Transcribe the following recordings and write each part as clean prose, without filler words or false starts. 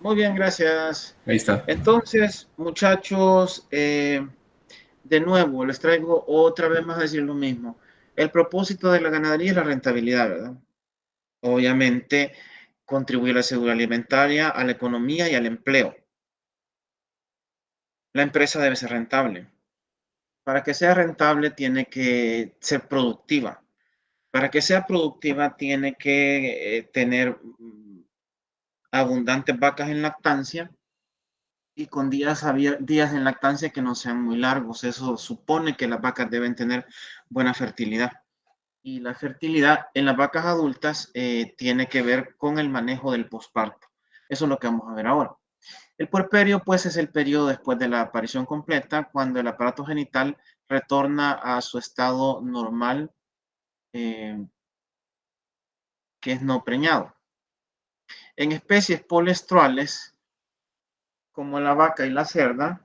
Muy bien, gracias. Ahí está. Entonces, muchachos, de nuevo, les traigo otra vez más a decir lo mismo. El propósito de la ganadería es la rentabilidad, ¿verdad? Obviamente, contribuir a la seguridad alimentaria, a la economía y al empleo. La empresa debe ser rentable. Para que sea rentable, tiene que ser productiva. Para que sea productiva, tiene que tener abundantes vacas en lactancia y con días en lactancia que no sean muy largos. Eso supone que las vacas deben tener buena fertilidad. Y la fertilidad en las vacas adultas tiene que ver con el manejo del posparto. Eso es lo que vamos a ver ahora. El puerperio, pues, es el periodo después de la aparición completa, cuando el aparato genital retorna a su estado normal, eh, que es no preñado. En especies polestrales, como la vaca y la cerda,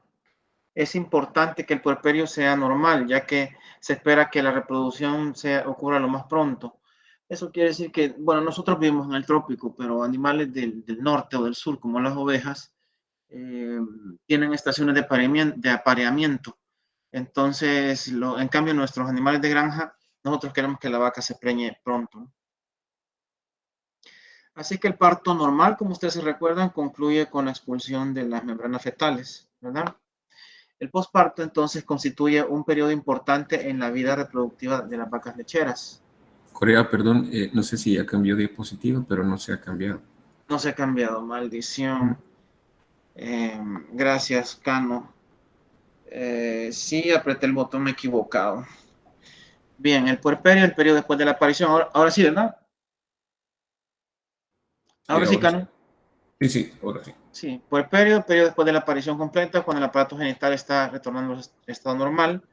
es importante que el puerperio sea normal, ya que se espera que la reproducción ocurra lo más pronto. Eso quiere decir que, bueno, nosotros vivimos en el trópico, pero animales del norte o del sur, como las ovejas, eh, tienen estaciones de apareamiento. Entonces, en cambio, nuestros animales de granja, nosotros queremos que la vaca se preñe pronto. Así que el parto normal, como ustedes se recuerdan, concluye con la expulsión de las membranas fetales, ¿verdad? El posparto entonces constituye un periodo importante en la vida reproductiva de las vacas lecheras. Corea, perdón, no sé si ya cambió de diapositiva, pero no se ha cambiado. No se ha cambiado, maldición. Gracias, Cano. Sí, apreté el botón equivocado. Bien, el puerperio, el periodo después de la aparición. Ahora sí, ¿verdad? Sí, Ahora sí, ahora sí. Cano. Sí, sí, ahora sí. Sí, puerperio, periodo después de la aparición completa, cuando el aparato genital está retornando al estado normal.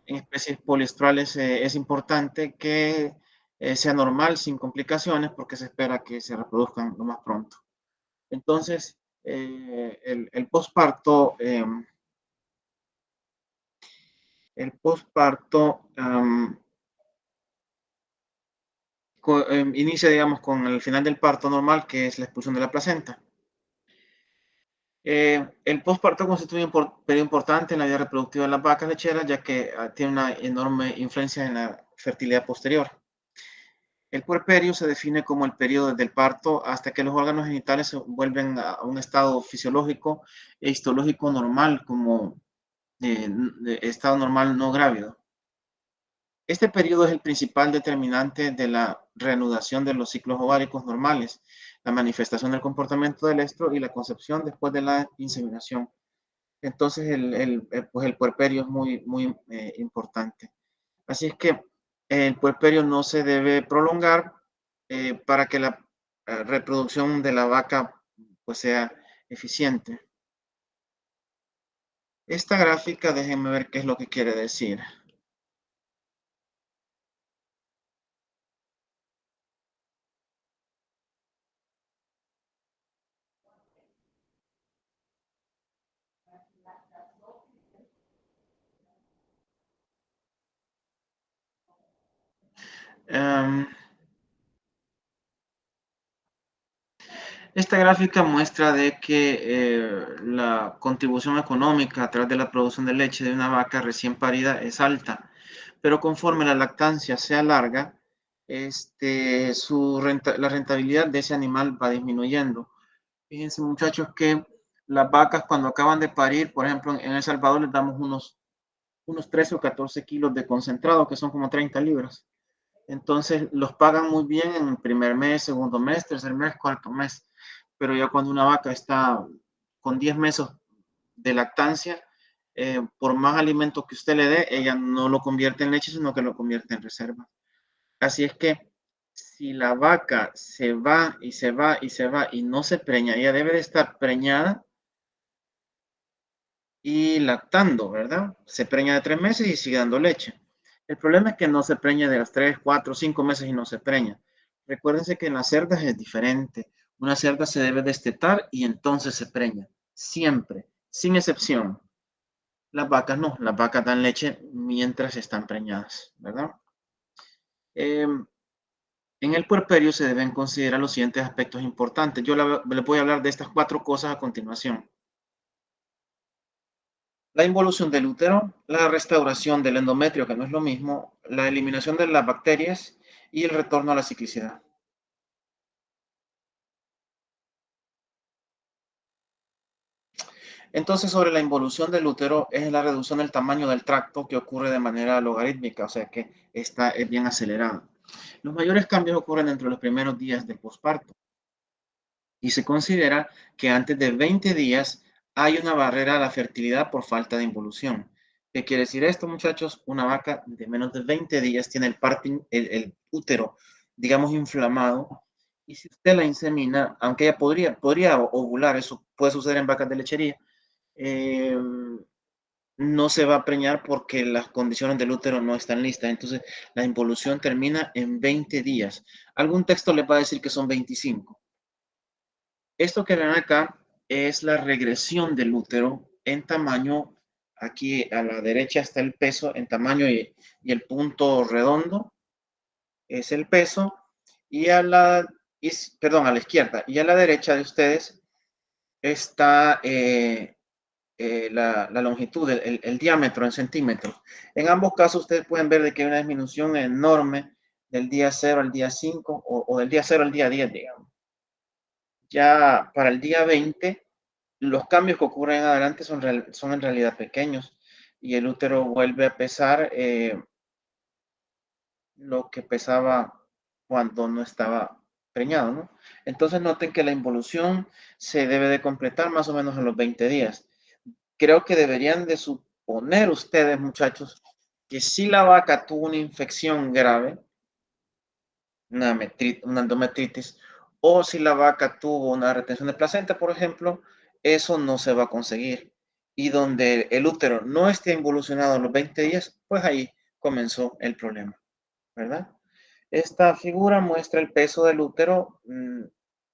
En especies poliestrales es importante que sea normal, sin complicaciones, porque se espera que se reproduzcan lo más pronto. Entonces, el posparto, el posparto inicia, digamos, con el final del parto normal, que es la expulsión de la placenta. El posparto constituye un periodo importante en la vida reproductiva de las vacas lecheras, ya que tiene una enorme influencia en la fertilidad posterior. El puerperio se define como el periodo desde el parto hasta que los órganos genitales se vuelven a un estado fisiológico e histológico normal, como estado normal no grávido. Este periodo es el principal determinante de la reanudación de los ciclos ováricos normales, la manifestación del comportamiento del estro y la concepción después de la inseminación. Entonces, pues el puerperio es muy importante. Así es que el puerperio no se debe prolongar para que la reproducción de la vaca pues sea eficiente. Esta gráfica, déjenme ver qué es lo que quiere decir. Um, Esta gráfica muestra de que la contribución económica a través de la producción de leche de una vaca recién parida es alta, pero conforme la lactancia sea larga, la rentabilidad de ese animal va disminuyendo. Fíjense, muchachos, que las vacas cuando acaban de parir, por ejemplo, en El Salvador les damos unos 13 o 14 kilos de concentrado, que son como 30 libras. Entonces los pagan muy bien en el primer mes, segundo mes, tercer mes, cuarto mes. Pero ya cuando una vaca está con 10 meses de lactancia, por más alimento que usted le dé, ella no lo convierte en leche, sino que lo convierte en reserva. Así es que si la vaca se va y se va y se va y no se preña, ella debe de estar preñada y lactando, ¿verdad? Se preña de 3 meses y sigue dando leche. El problema es que no se preña de las 3, 4, 5 meses y no se preña. Recuérdense que en las cerdas es diferente. Una cerda se debe destetar y entonces se preña. Siempre, sin excepción. Las vacas no, las vacas dan leche mientras están preñadas, ¿verdad? Eh, En el puerperio se deben considerar los siguientes aspectos importantes. Yo les voy a hablar de estas 4 cosas a continuación. La involución del útero, la restauración del endometrio, que no es lo mismo, la eliminación de las bacterias y el retorno a la ciclicidad. Entonces, sobre la involución del útero es la reducción del tamaño del tracto que ocurre de manera logarítmica, o sea que está bien acelerada. Los mayores cambios ocurren dentro de los primeros días del posparto y se considera que antes de 20 días hay una barrera a la fertilidad por falta de involución. ¿Qué quiere decir esto, muchachos? Una vaca de menos de 20 días tiene el útero, digamos, inflamado. Y si usted la insemina, aunque ella podría ovular, eso puede suceder en vacas de lechería, eh, no se va a preñar porque las condiciones del útero no están listas. Entonces, la involución termina en 20 días. Algún texto le va a decir que son 25. Esto que ven acá es la regresión del útero en tamaño. Aquí a la derecha está el peso en tamaño y el punto redondo es el peso. Y perdón, a la izquierda y a la derecha de ustedes está la longitud, el diámetro en centímetros. En ambos casos ustedes pueden ver de que hay una disminución enorme del día 0 al día 5 o del día 0 al día 10, digamos. Ya para el día 20, los cambios que ocurren en adelante son en realidad pequeños y el útero vuelve a pesar lo que pesaba cuando no estaba preñado, ¿no? Entonces noten que la involución se debe de completar más o menos a los 20 días. Creo que deberían de suponer ustedes, muchachos, que si la vaca tuvo una infección grave, una endometritis, o si la vaca tuvo una retención de placenta, por ejemplo, eso no se va a conseguir. Y donde el útero no esté involucionado a los 20 días, pues ahí comenzó el problema, ¿verdad? Esta figura muestra el peso del útero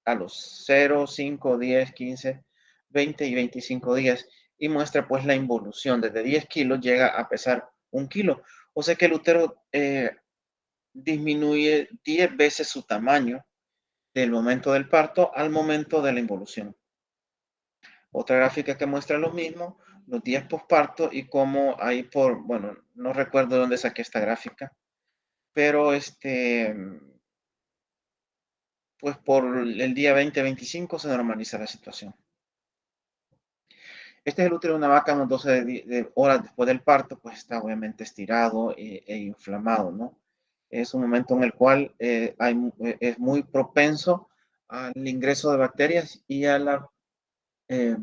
a los 0, 5, 10, 15, 20 y 25 días y muestra pues la involución. Desde 10 kilos llega a pesar 1 kilo. O sea que el útero disminuye 10 veces su tamaño del momento del parto al momento de la involución. Otra gráfica que muestra lo mismo, los días posparto y cómo ahí bueno, no recuerdo de dónde saqué esta gráfica, pero pues por el día 20-25 se normaliza la situación. Este es el útero de una vaca unos 12 horas después del parto, pues está obviamente estirado e inflamado, ¿no? Es un momento en el cual es muy propenso al ingreso de bacterias y eh,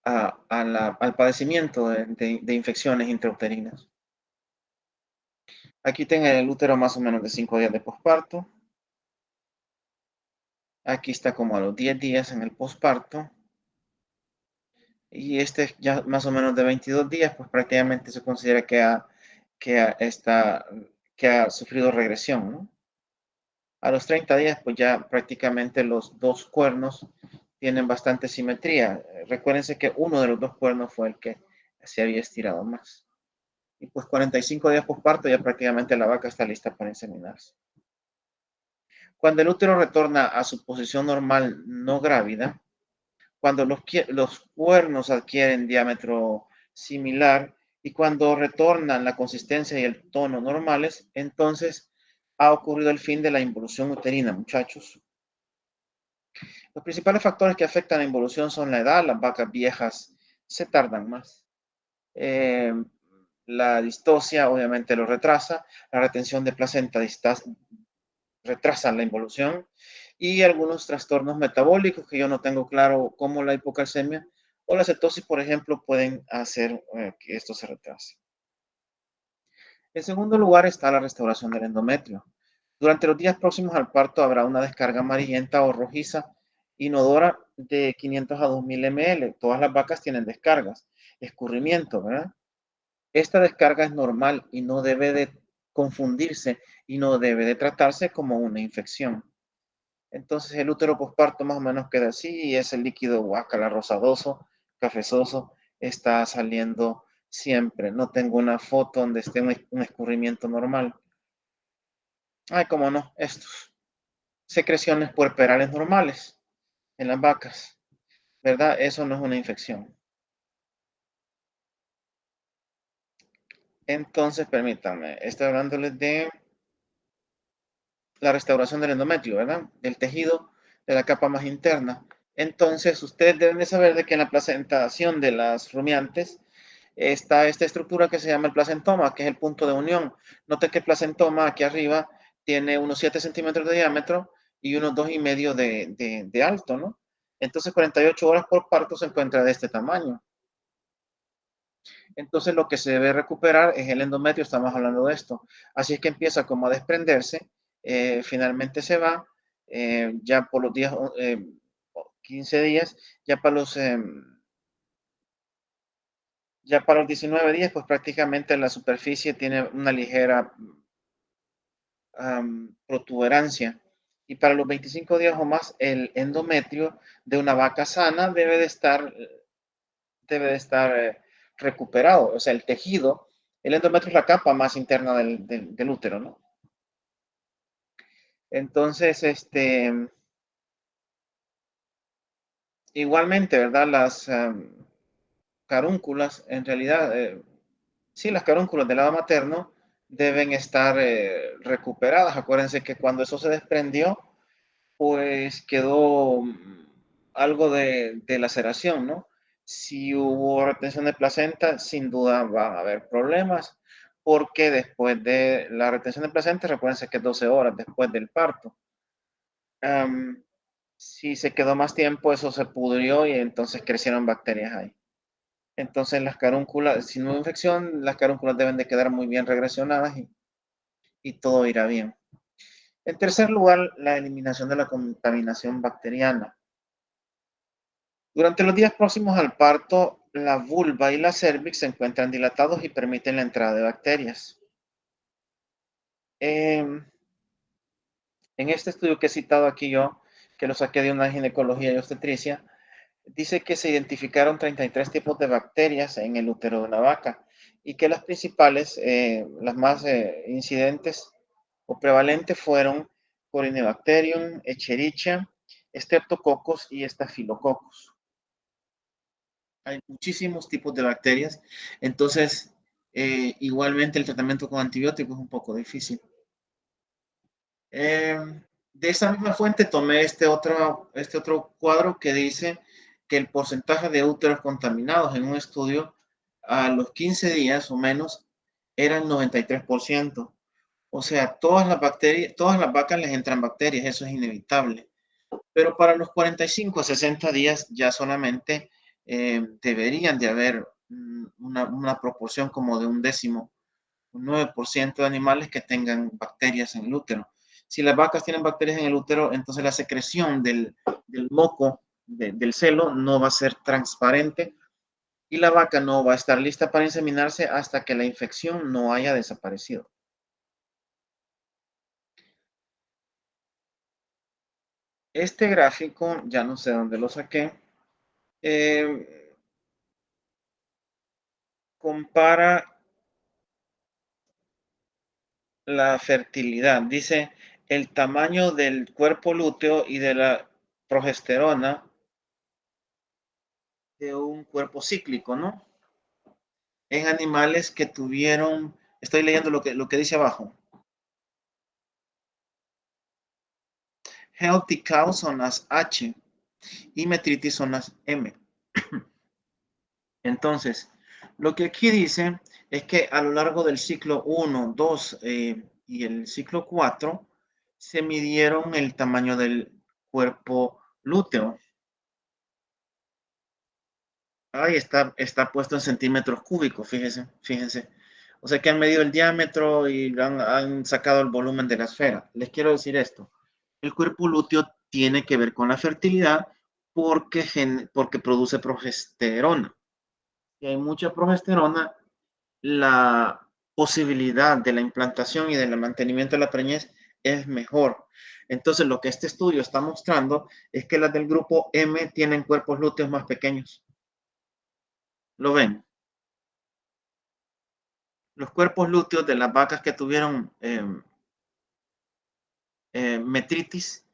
al padecimiento de infecciones intrauterinas. Aquí tengo el útero más o menos de 5 días de posparto. Aquí está como a los 10 días en el posparto. Y este ya más o menos de 22 días, pues prácticamente se considera que ha sufrido regresión, ¿no? A los 30 días, pues ya prácticamente los dos cuernos tienen bastante simetría. Recuérdense que uno de los dos cuernos fue el que se había estirado más. Y pues 45 días posparto ya prácticamente la vaca está lista para inseminarse. Cuando el útero retorna a su posición normal no grávida, cuando los cuernos adquieren diámetro similar y cuando retornan la consistencia y el tono normales, entonces ha ocurrido el fin de la involución uterina, muchachos. Los principales factores que afectan la involución son la edad. Las vacas viejas se tardan más. La distocia obviamente lo retrasa. La retención de placenta retrasa la involución y algunos trastornos metabólicos que yo no tengo claro, como la hipocalcemia o la cetosis, por ejemplo, pueden hacer que esto se retrase. En segundo lugar está la restauración del endometrio. Durante los días próximos al parto habrá una descarga amarillenta o rojiza inodora de 500 a 2000 ml. Todas las vacas tienen descargas, escurrimiento, ¿verdad? Esta descarga es normal y no debe de confundirse y no debe de tratarse como una infección. Entonces el útero posparto más o menos queda así y ese líquido guácala rosadoso, cafezoso, está saliendo siempre. No tengo una foto donde esté un escurrimiento normal. Ay, cómo no, estos. secreciones puerperales normales en las vacas, ¿verdad? Eso no es una infección. Entonces, permítanme, estoy hablándoles de la restauración del endometrio, ¿verdad? Del tejido de la capa más interna. Entonces, ustedes deben de saber de que en la placentación de las rumiantes está esta estructura que se llama el placentoma, que es el punto de unión. Note que el placentoma aquí arriba tiene unos 7 centímetros de diámetro y unos 2,5 de alto, ¿no? Entonces, 48 horas por parto se encuentra de este tamaño. Entonces, lo que se debe recuperar es el endometrio, estamos hablando de esto. Así es que empieza como a desprenderse, finalmente se va, ya por los días, 15 días, ya para los, ya para los 19 días, pues prácticamente la superficie tiene una ligera protuberancia. Y para los 25 días o más, el endometrio de una vaca sana debe de estar recuperado. O sea, el tejido, el endometrio es la capa más interna del útero, ¿no? Entonces, igualmente, ¿verdad? Las carúnculas, en realidad, sí, las carúnculas del lado materno deben estar recuperadas. Acuérdense que cuando eso se desprendió, pues quedó algo de laceración, ¿no? Si hubo retención de placenta, sin duda van a haber problemas, porque después de la retención de placenta, recuérdense que es 12 horas después del parto. Si se quedó más tiempo, eso se pudrió y entonces crecieron bacterias ahí. Entonces las carúnculas, si no hay infección, las carúnculas deben de quedar muy bien regresionadas y todo irá bien. En tercer lugar, la eliminación de la contaminación bacteriana. Durante los días próximos al parto, la vulva y la cervix se encuentran dilatados y permiten la entrada de bacterias. En este estudio que he citado aquí yo, que lo saqué de una ginecología y obstetricia, dice que se identificaron 33 tipos de bacterias en el útero de una vaca y que las principales, las más incidentes o prevalentes fueron Corynebacterium, Escherichia, Streptococcus y Staphylococcus. Hay muchísimos tipos de bacterias, entonces igualmente el tratamiento con antibióticos es un poco difícil. De esa misma fuente tomé este otro cuadro que dice que el porcentaje de úteros contaminados en un estudio a los 15 días o menos era el 93%. O sea, todas las bacterias, todas las vacas les entran bacterias, eso es inevitable. Pero para los 45 a 60 días ya solamente deberían de haber una proporción como de un décimo, un 9% de animales que tengan bacterias en el útero. Si las vacas tienen bacterias en el útero, entonces la secreción del moco, del celo, no va a ser transparente y la vaca no va a estar lista para inseminarse hasta que la infección no haya desaparecido. Este gráfico, ya no sé dónde lo saqué, compara la fertilidad. Dice el tamaño del cuerpo lúteo y de la progesterona de un cuerpo cíclico, ¿no? En animales que tuvieron, estoy leyendo lo que dice abajo. Healthy cows son las H y metritis son las M. Entonces, lo que aquí dice es que a lo largo del ciclo 1, 2 y el ciclo 4 se midieron el tamaño del cuerpo lúteo. Ahí está puesto en centímetros cúbicos, fíjense. O sea que han medido el diámetro y han sacado el volumen de la esfera. Les quiero decir esto. El cuerpo lúteo tiene que ver con la fertilidad porque produce progesterona. Si hay mucha progesterona, la posibilidad de la implantación y del mantenimiento de la preñez es mejor. Entonces, lo que este estudio está mostrando es que las del grupo M tienen cuerpos lúteos más pequeños. ¿Lo ven? Los cuerpos lúteos de las vacas que tuvieron metritis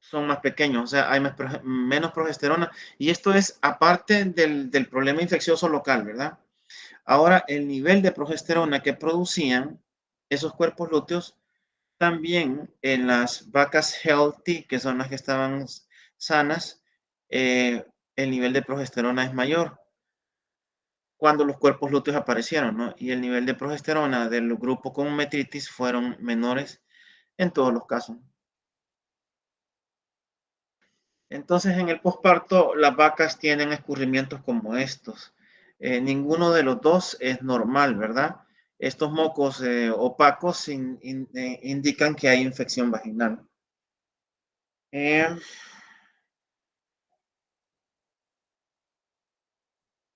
son más pequeños, o sea, hay menos progesterona. Y esto es aparte del problema infeccioso local, ¿verdad? Ahora, el nivel de progesterona que producían esos cuerpos lúteos, también en las vacas healthy, que son las que estaban sanas, el nivel de progesterona es mayor cuando los cuerpos lúteos aparecieron, ¿no? Y el nivel de progesterona del grupo con metritis fueron menores en todos los casos. Entonces, en el posparto, las vacas tienen escurrimientos como estos. Ninguno de los dos es normal, ¿verdad? Estos mocos opacos indican que hay infección vaginal.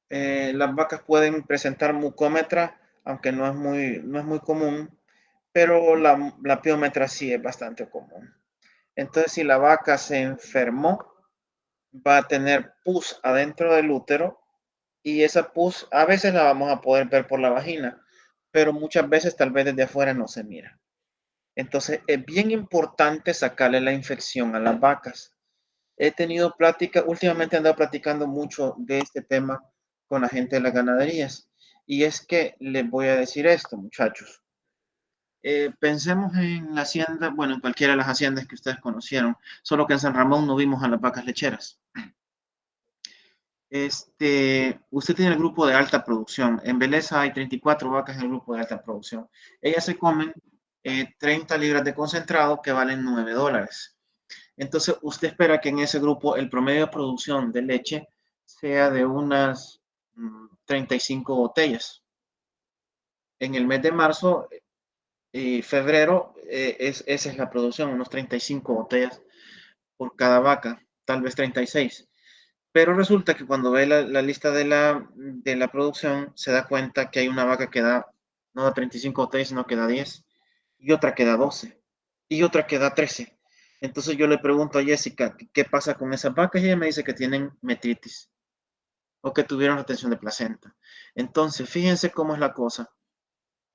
Eh, las vacas pueden presentar mucómetra, aunque no es muy común, pero la piómetra sí es bastante común. Entonces, si la vaca se enfermó, va a tener pus adentro del útero y esa pus a veces la vamos a poder ver por la vagina, pero muchas veces tal vez desde afuera no se mira. Entonces, es bien importante sacarle la infección a las vacas. He tenido plática, últimamente he andado platicando mucho de este tema con la gente de las ganaderías. Y es que les voy a decir esto, muchachos. Pensemos en la hacienda, bueno, en cualquiera de las haciendas que ustedes conocieron, solo que en San Ramón no vimos a las vacas lecheras. Usted tiene el grupo de alta producción. En Beleza hay 34 vacas en el grupo de alta producción. Ellas se comen 30 libras de concentrado que valen $9. Entonces, usted espera que en ese grupo el promedio de producción de leche sea de unas 35 botellas. En el mes de marzo y febrero, esa es la producción, unos 35 botellas por cada vaca, tal vez 36. Pero resulta que cuando ve la lista de la producción, se da cuenta que hay una vaca que da, no da 35 botellas, sino que da 10, y otra que da 12, y otra que da 13. Entonces yo le pregunto a Jessica, ¿qué pasa con esas vacas? Y ella me dice que tienen metritis o que tuvieron retención de placenta. Entonces, fíjense cómo es la cosa.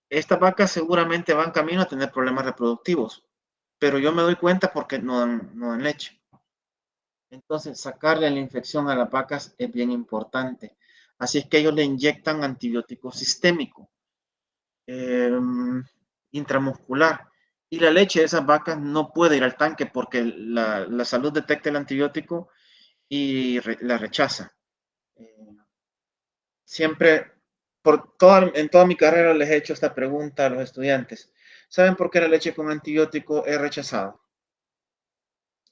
Estas vacas seguramente van camino a tener problemas reproductivos, pero yo me doy cuenta porque no dan leche. Entonces, sacarle la infección a las vacas es bien importante. Así es que ellos le inyectan antibiótico sistémico, eh, intramuscular. Y la leche de esas vacas no puede ir al tanque porque la salud detecta el antibiótico y la rechaza. Eh, siempre, en toda mi carrera les he hecho esta pregunta a los estudiantes. ¿Saben por qué la leche con antibiótico es rechazada?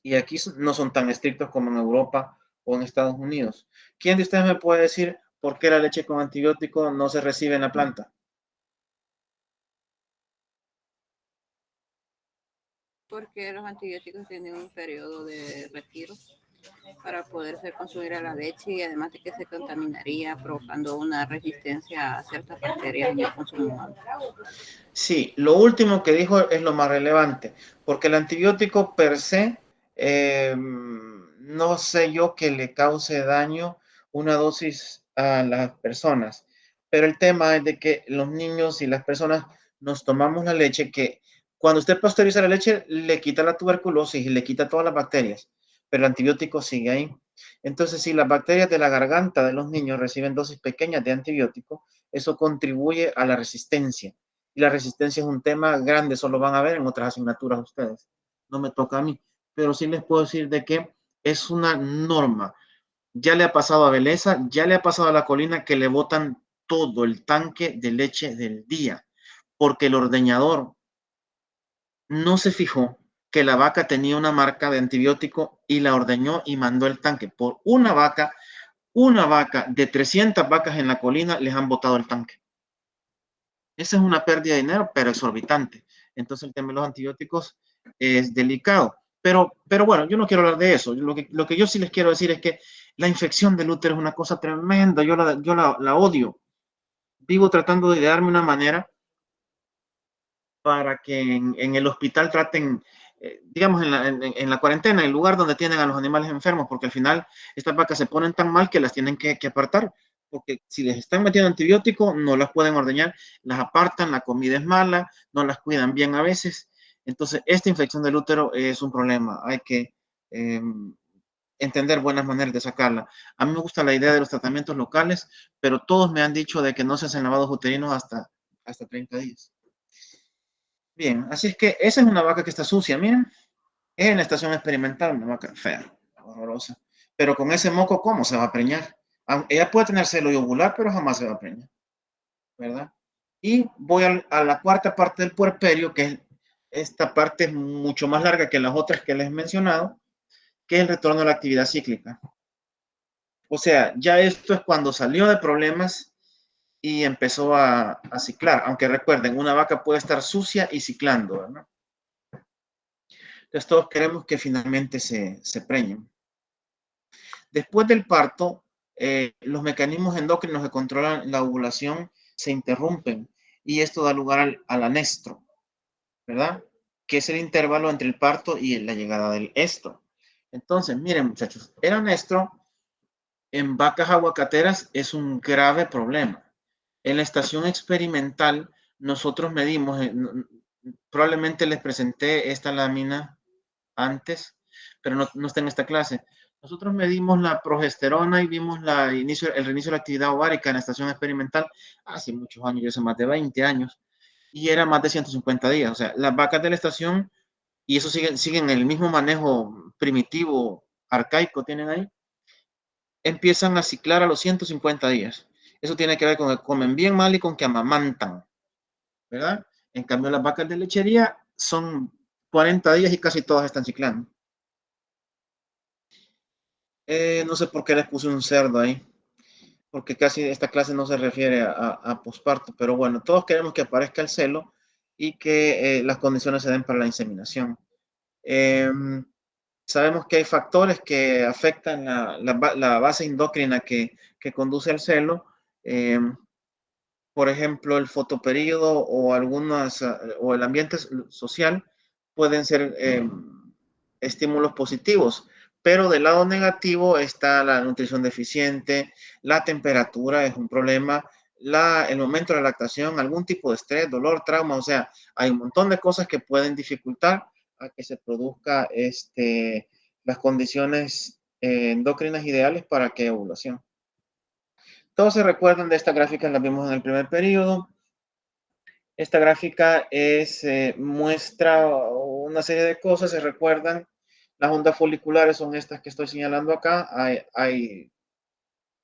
Y aquí no son tan estrictos como en Europa o en Estados Unidos. ¿Quién de ustedes me puede decir por qué la leche con antibiótico no se recibe en la planta? Porque los antibióticos tienen un periodo de retiro para poder ser consumida la leche y además de que se contaminaría provocando una resistencia a ciertas bacterias en el consumo humano. Sí, lo último que dijo es lo más relevante, porque el antibiótico per se, no sé yo que le cause daño una dosis a las personas, pero el tema es de que los niños y las personas nos tomamos la leche que cuando usted pasteuriza la leche le quita la tuberculosis y le quita todas las bacterias, pero el antibiótico sigue ahí. Entonces, si las bacterias de la garganta de los niños reciben dosis pequeñas de antibiótico, eso contribuye a la resistencia y la resistencia es un tema grande, eso lo van a ver en otras asignaturas ustedes. No me toca a mí, pero sí les puedo decir de que es una norma. Ya le ha pasado a Beleza, ya le ha pasado a La Colina que le botan todo el tanque de leche del día, porque el ordeñador no se fijó que la vaca tenía una marca de antibiótico y la ordeñó y mandó el tanque. Por una vaca de 300 vacas en La Colina les han botado el tanque. Esa es una pérdida de dinero, pero exorbitante. Entonces el tema de los antibióticos es delicado. Pero bueno, yo no quiero hablar de eso. Lo que yo sí les quiero decir es que la infección del útero es una cosa tremenda. Yo la odio. Vivo tratando de darme una manera para que en el hospital traten, digamos, en la cuarentena, el lugar donde tienen a los animales enfermos, porque al final estas vacas se ponen tan mal que las tienen que apartar, porque si les están metiendo antibiótico, no las pueden ordeñar, las apartan, la comida es mala, no las cuidan bien a veces. Entonces, esta infección del útero es un problema. Hay que entender buenas maneras de sacarla. A mí me gusta la idea de los tratamientos locales, pero todos me han dicho de que no se hacen lavados uterinos hasta 30 días. Bien, así es que esa es una vaca que está sucia, miren. Es en la estación experimental, una vaca fea, horrorosa. Pero con ese moco, ¿cómo se va a preñar? Ella puede tener celo ovular, pero jamás se va a preñar, ¿verdad? Y voy a la cuarta parte del puerperio, que es esta parte es mucho más larga que las otras que les he mencionado, que es el retorno a la actividad cíclica. O sea, ya esto es cuando salió de problemas y empezó a ciclar. Aunque recuerden, una vaca puede estar sucia y ciclando, ¿verdad? Entonces todos queremos que finalmente se preñen. Después del parto, los mecanismos endocrinos que controlan la ovulación se interrumpen y esto da lugar al anestro, ¿verdad? Que es el intervalo entre el parto y la llegada del estro. Entonces, miren muchachos, el anestro en vacas aguacateras es un grave problema. En la estación experimental, nosotros medimos, probablemente les presenté esta lámina antes, pero no está en esta clase. Nosotros medimos la progesterona y vimos el reinicio de la actividad ovárica en la estación experimental hace muchos años, ya hace más de 20 años, y era más de 150 días. O sea, las vacas de la estación, y eso siguen el mismo manejo primitivo, arcaico, tienen ahí, empiezan a ciclar a los 150 días. Eso tiene que ver con que comen bien mal y con que amamantan, ¿verdad? En cambio, las vacas de lechería son 40 días y casi todas están ciclando. No sé por qué les puse un cerdo ahí, porque casi esta clase no se refiere a posparto, pero bueno, todos queremos que aparezca el celo y que las condiciones se den para la inseminación. Sabemos que hay factores que afectan la base endocrina que conduce al celo, por ejemplo, el fotoperíodo o o el ambiente social pueden ser estímulos positivos, pero del lado negativo está la nutrición deficiente, la temperatura es un problema, el momento de la lactación, algún tipo de estrés, dolor, trauma, o sea, hay un montón de cosas que pueden dificultar a que se produzca las condiciones endocrinas ideales para que haya ovulación. Todos se recuerdan de esta gráfica, la vimos en el primer periodo. Esta gráfica muestra una serie de cosas, se recuerdan. Las ondas foliculares son estas que estoy señalando acá. Hay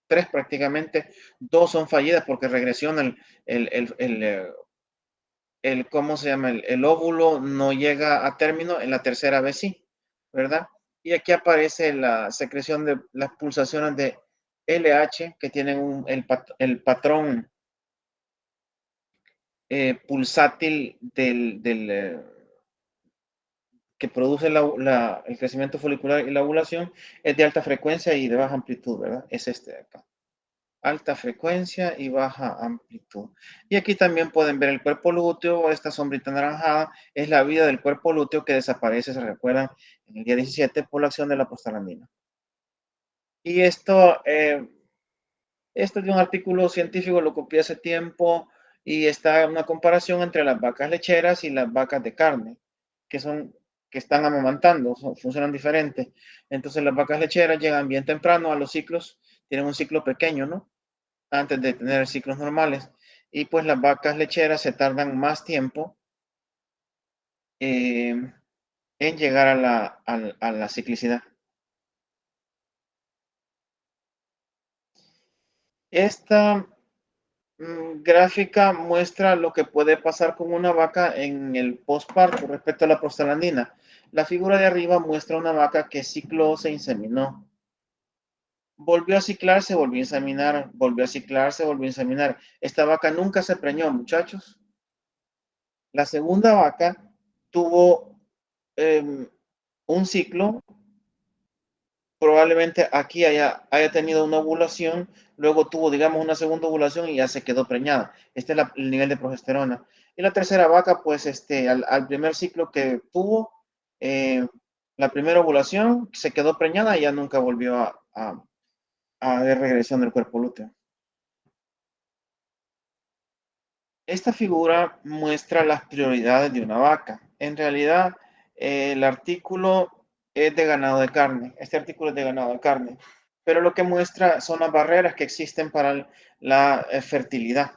tres prácticamente, dos son fallidas porque regresión ¿cómo se llama? El óvulo no llega a término, en la tercera vez sí, ¿verdad? Y aquí aparece la secreción de las pulsaciones de LH que tienen el patrón pulsátil que produce el crecimiento folicular y la ovulación es de alta frecuencia y de baja amplitud, ¿verdad? Es este de acá. Alta frecuencia y baja amplitud. Y aquí también pueden ver el cuerpo lúteo, esta sombrita anaranjada es la vida del cuerpo lúteo que desaparece, se recuerdan, en el día 17 por la acción de la prostaglandina. Y esto es de un artículo científico, lo copié hace tiempo y está una comparación entre las vacas lecheras y las vacas de carne, que están amamantando, funcionan diferentes. Entonces las vacas lecheras llegan bien temprano a los ciclos, tienen un ciclo pequeño, ¿no? Antes de tener ciclos normales. Y pues las vacas lecheras se tardan más tiempo en llegar a la ciclicidad. Esta gráfica muestra lo que puede pasar con una vaca en el posparto respecto a la prostaglandina. La figura de arriba muestra una vaca que cicló, se inseminó. Volvió a ciclar, se volvió a inseminar, volvió a ciclar, se volvió a inseminar. Esta vaca nunca se preñó, muchachos. La segunda vaca tuvo un ciclo, probablemente aquí haya tenido una ovulación, luego tuvo, digamos, una segunda ovulación y ya se quedó preñada. Este es el nivel de progesterona. Y la tercera vaca, pues, al primer ciclo que tuvo, la primera ovulación, se quedó preñada y ya nunca volvió a haber regresión del cuerpo lúteo. Esta figura muestra las prioridades de una vaca. En realidad, el artículo es de ganado de carne. Este artículo es de ganado de carne. Pero lo que muestra son las barreras que existen para la fertilidad,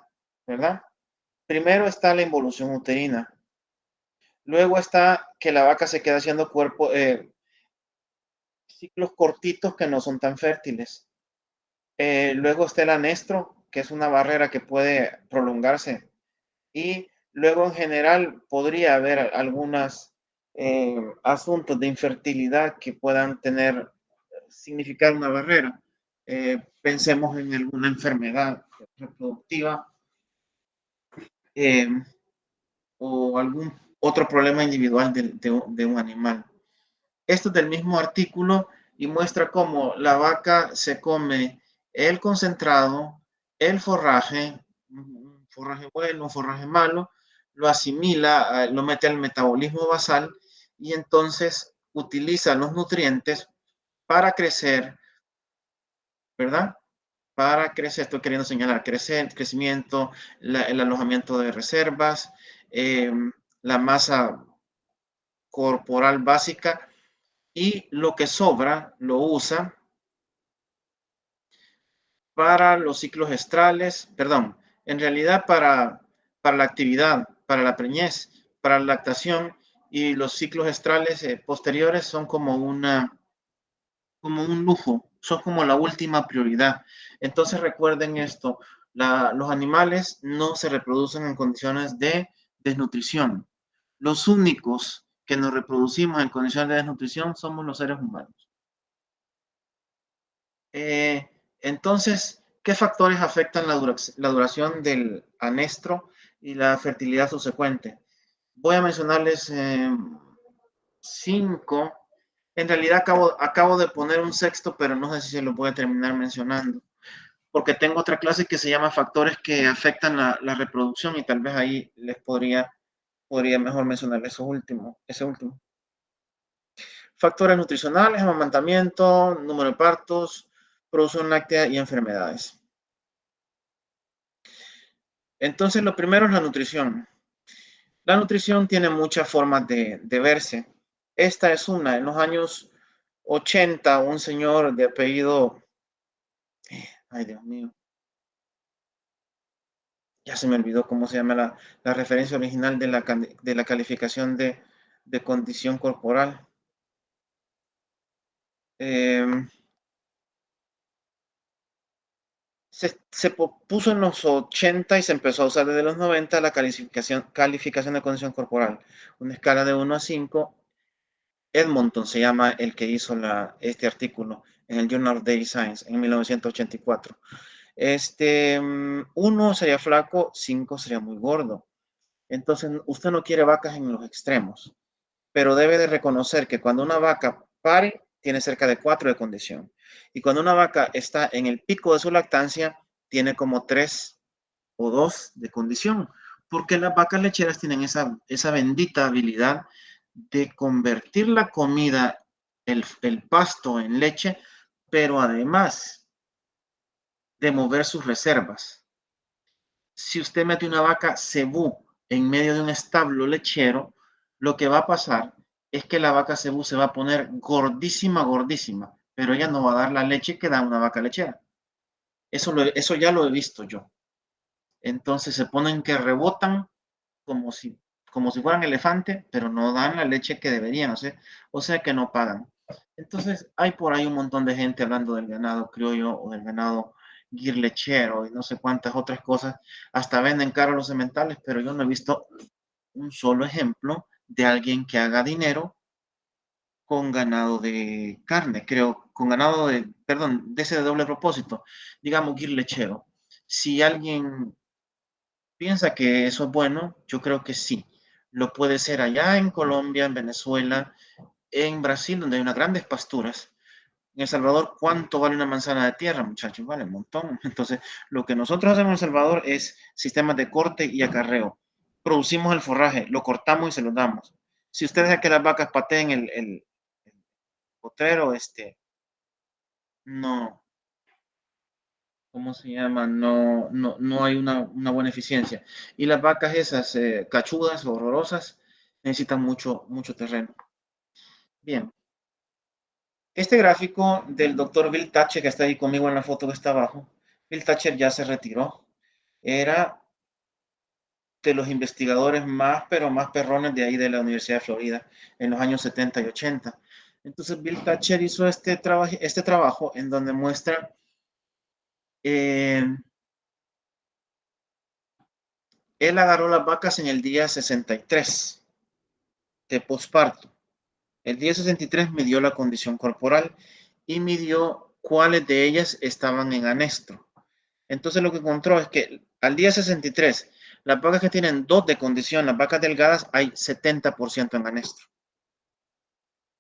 ¿verdad? Primero está la involución uterina. Luego está que la vaca se queda haciendo ciclos cortitos que no son tan fértiles. Luego está el anestro, que es una barrera que puede prolongarse. Y luego en general podría haber algunos asuntos de infertilidad que puedan significar una barrera. Pensemos en alguna enfermedad reproductiva eh, o algún otro problema individual de un animal. Esto es del mismo artículo y muestra cómo la vaca se come el concentrado, el forraje, un forraje bueno, un forraje malo, lo asimila, lo mete al metabolismo basal y entonces utiliza los nutrientes para crecer, ¿verdad? Para crecer, estoy queriendo señalar, crecimiento, el alojamiento de reservas, eh, la masa corporal básica y lo que sobra lo usa para los ciclos estrales, perdón, en realidad para la actividad, para la preñez, para la lactación y los ciclos estrales posteriores son como un lujo, son como la última prioridad. Entonces recuerden esto, los animales no se reproducen en condiciones de desnutrición. Los únicos que nos reproducimos en condiciones de desnutrición somos los seres humanos. Entonces, ¿qué factores afectan la duración del anestro y la fertilidad subsecuente? Voy a mencionarles 5. En realidad acabo de poner un sexto, pero no sé si se lo voy a terminar mencionando, porque tengo otra clase que se llama factores que afectan la reproducción y tal vez ahí podría mejor mencionar ese último. Factores nutricionales, amamantamiento, número de partos, producción láctea y enfermedades. Entonces, lo primero es la nutrición. La nutrición tiene muchas formas de verse. Esta es una. En los años 80, un señor de apellido, ay Dios mío, ya se me olvidó cómo se llama la referencia original de la calificación de condición corporal. Se puso en los 80 y se empezó a usar desde los 90 la calificación de condición corporal. Una escala de 1 a 5. Edmonton se llama el que hizo este artículo en el Journal of Daily Science en 1984. 1 sería flaco, 5 sería muy gordo. Entonces, usted no quiere vacas en los extremos, pero debe de reconocer que cuando una vaca pare, tiene cerca de 4 de condición. Y cuando una vaca está en el pico de su lactancia, tiene como 3 o 2 de condición, porque las vacas lecheras tienen esa bendita habilidad de convertir la comida, el pasto en leche, pero además de mover sus reservas. Si usted mete una vaca cebú en medio de un establo lechero, lo que va a pasar es que la vaca cebú se va a poner gordísima, gordísima, pero ella no va a dar la leche que da una vaca lechera. Eso ya lo he visto yo. Entonces se ponen que rebotan como si fueran elefantes, pero no dan la leche que deberían hacer, o sea que no pagan. Entonces hay por ahí un montón de gente hablando del ganado criollo o del ganado guirlechero y no sé cuántas otras cosas. Hasta venden caro los sementales, pero yo no he visto un solo ejemplo de alguien que haga dinero con ganado de carne, creo, con ganado perdón, de ese de doble propósito, digamos guirlechero. Si alguien piensa que eso es bueno, yo creo que sí. Lo puede ser allá en Colombia, en Venezuela, en Brasil, donde hay unas grandes pasturas. En El Salvador, ¿cuánto vale una manzana de tierra, muchachos? Vale un montón. Entonces, lo que nosotros hacemos en El Salvador es sistemas de corte y acarreo. Producimos el forraje, lo cortamos y se lo damos. Si ustedes deja que las vacas pateen el potrero, no, ¿cómo se llama? No hay una buena eficiencia. Y las vacas esas cachudas, horrorosas, necesitan mucho terreno. Bien, Este gráfico del doctor Bill Thatcher, que está ahí conmigo en la foto que está abajo, Bill Thatcher ya se retiró. Era de los investigadores más, pero más perrones de ahí de la Universidad de Florida en los años 70 y 80. Entonces Bill Thatcher hizo este trabajo en donde muestra él agarró las vacas en el día 63 de posparto. El día 63 midió la condición corporal y midió cuáles de ellas estaban en anestro. Entonces lo que encontró es que al día 63, las vacas que tienen 2 de condición, las vacas delgadas, hay 70% en anestro.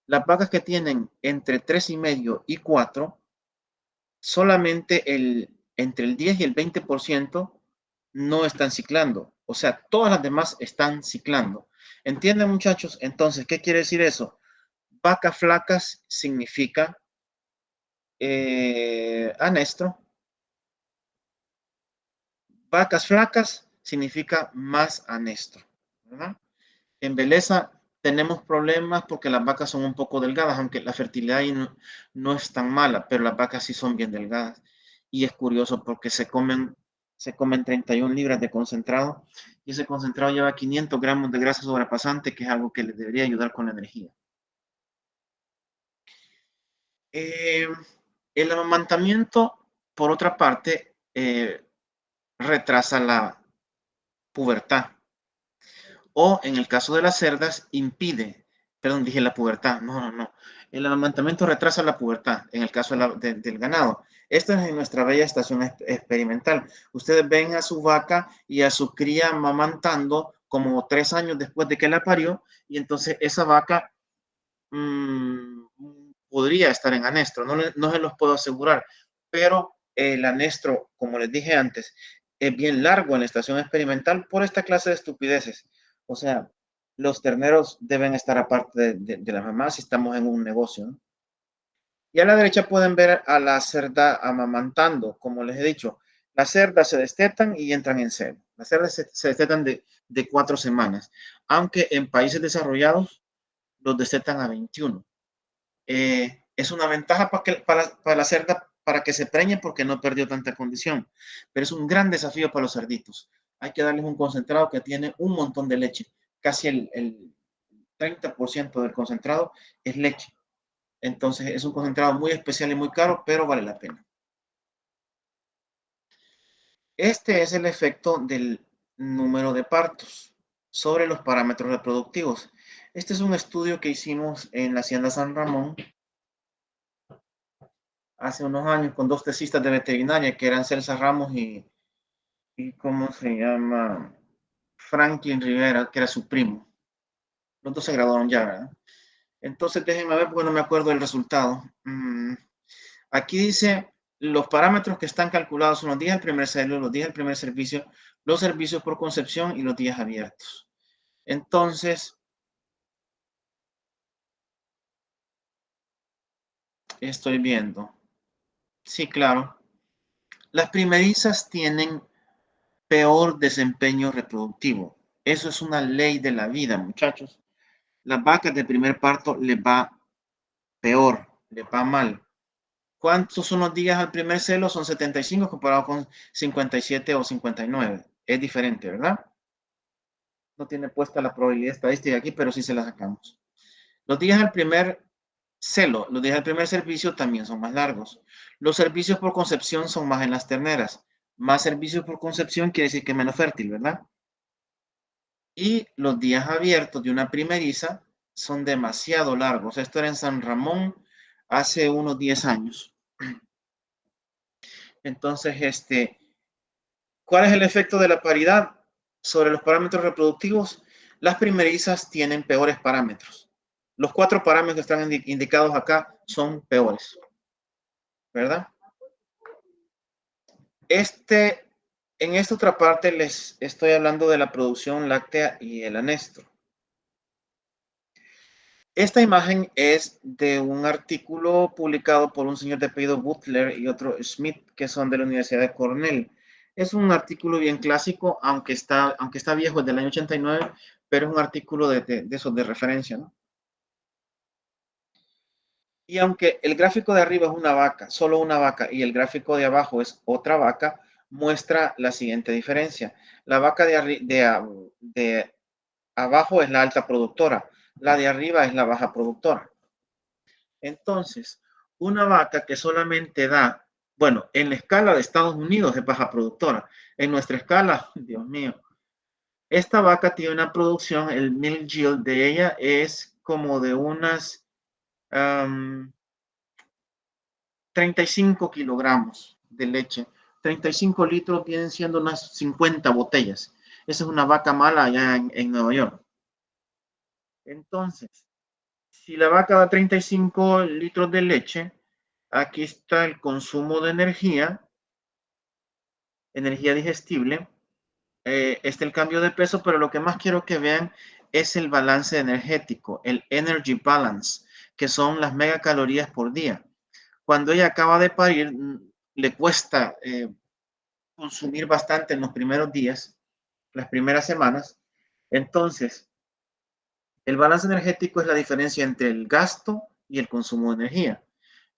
Las vacas que tienen entre 3,5 y 4, solamente entre el 10 y el 20% no están ciclando. O sea, todas las demás están ciclando. ¿Entienden, muchachos? Entonces, ¿qué quiere decir eso? Vacas flacas significa anestro. Vacas flacas significa más anestro, ¿verdad? En belleza tenemos problemas porque las vacas son un poco delgadas, aunque la fertilidad ahí no es tan mala, pero las vacas sí son bien delgadas. Y es curioso porque se comen 31 libras de concentrado y ese concentrado lleva 500 gramos de grasa sobrepasante, que es algo que les debería ayudar con la energía. El amamantamiento, por otra parte, retrasa la pubertad. O en el caso de las cerdas, impide, perdón, dije la pubertad, no. El amamantamiento retrasa la pubertad en el caso del ganado. Esto es en nuestra bella estación experimental. Ustedes ven a su vaca y a su cría amamantando como 3 años después de que la parió, y entonces esa vaca podría estar en anestro. No se los puedo asegurar, pero el anestro, como les dije antes, es bien largo en la estación experimental por esta clase de estupideces. O sea, los terneros deben estar aparte de la mamá si estamos en un negocio, ¿no? Y a la derecha pueden ver a la cerda amamantando. Como les he dicho, las cerdas se destetan y entran en celo. Las cerdas se destetan de 4 semanas, aunque en países desarrollados los destetan a 21. Es una ventaja para la cerda para que se preñe porque no perdió tanta condición, pero es un gran desafío para los cerditos. Hay que darles un concentrado que tiene un montón de leche, casi el 30% del concentrado es leche. Entonces es un concentrado muy especial y muy caro, pero vale la pena. Este es el efecto del número de partos sobre los parámetros reproductivos. Este es un estudio que hicimos en la Hacienda San Ramón hace unos años con 2 tesistas de veterinaria que eran Celsa Ramos y ¿cómo se llama? Franklin Rivera, que era su primo. Los dos se graduaron ya, ¿verdad? Entonces déjenme ver porque no me acuerdo del resultado. Aquí dice los parámetros que están calculados son los días del primer celo, los días del primer servicio, los servicios por concepción y los días abiertos. Entonces, estoy viendo. Sí, claro. Las primerizas tienen peor desempeño reproductivo. Eso es una ley de la vida, muchachos. Las vacas de primer parto les va peor, les va mal. ¿Cuántos son los días al primer celo? Son 75 comparado con 57 o 59. Es diferente, ¿verdad? No tiene puesta la probabilidad estadística aquí, pero sí se la sacamos. Los días al primer celo, los días al primer servicio también son más largos. Los servicios por concepción son más en las terneras. Más servicios por concepción quiere decir que es menos fértil, ¿verdad? Y los días abiertos de una primeriza son demasiado largos. Esto era en San Ramón hace unos 10 años. Entonces, ¿cuál es el efecto de la paridad sobre los parámetros reproductivos? Las primerizas tienen peores parámetros. Los 4 parámetros que están indicados acá son peores, ¿verdad? En esta otra parte les estoy hablando de la producción láctea y el anestro. Esta imagen es de un artículo publicado por un señor de apellido Butler y otro Smith, que son de la Universidad de Cornell. Es un artículo bien clásico, aunque está viejo, es del año 89, pero es un artículo de esos de referencia, ¿no? Y aunque el gráfico de arriba es una vaca, solo una vaca, y el gráfico de abajo es otra vaca, muestra la siguiente diferencia. La vaca de abajo es la alta productora, la de arriba es la baja productora. Entonces, una vaca que solamente da, bueno, en la escala de Estados Unidos es baja productora. En nuestra escala, Dios mío, esta vaca tiene una producción, el milk yield de ella es como de unas 35 kilogramos de leche. 35 litros vienen siendo unas 50 botellas. Esa es una vaca mala allá en Nueva York. Entonces, si la vaca da 35 litros de leche, aquí está el consumo de energía digestible. Está el cambio de peso, pero lo que más quiero que vean es el balance energético, el energy balance, que son las megacalorías por día. Cuando ella acaba de parir, le cuesta consumir bastante en los primeros días, las primeras semanas. Entonces, el balance energético es la diferencia entre el gasto y el consumo de energía.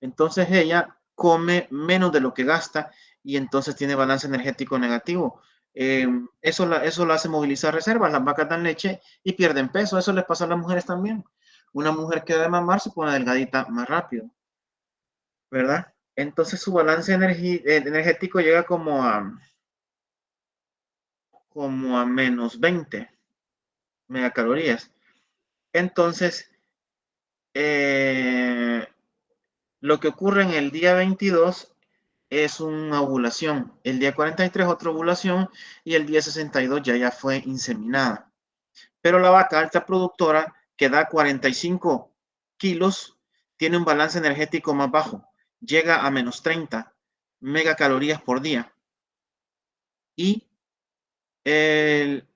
Entonces ella come menos de lo que gasta y entonces tiene balance energético negativo. Eso lo hace movilizar reservas. Las vacas dan leche y pierden peso. Eso les pasa a las mujeres también. Una mujer que da de mamar se pone delgadita más rápido, ¿verdad? Entonces su balance energético llega como a menos 20 megacalorías. Entonces, lo que ocurre en el día 22 es una ovulación. El día 43 otra ovulación y el día 62 ya fue inseminada. Pero la vaca alta productora que da 45 kilos tiene un balance energético más bajo. Llega a menos 30 megacalorías por día. Y el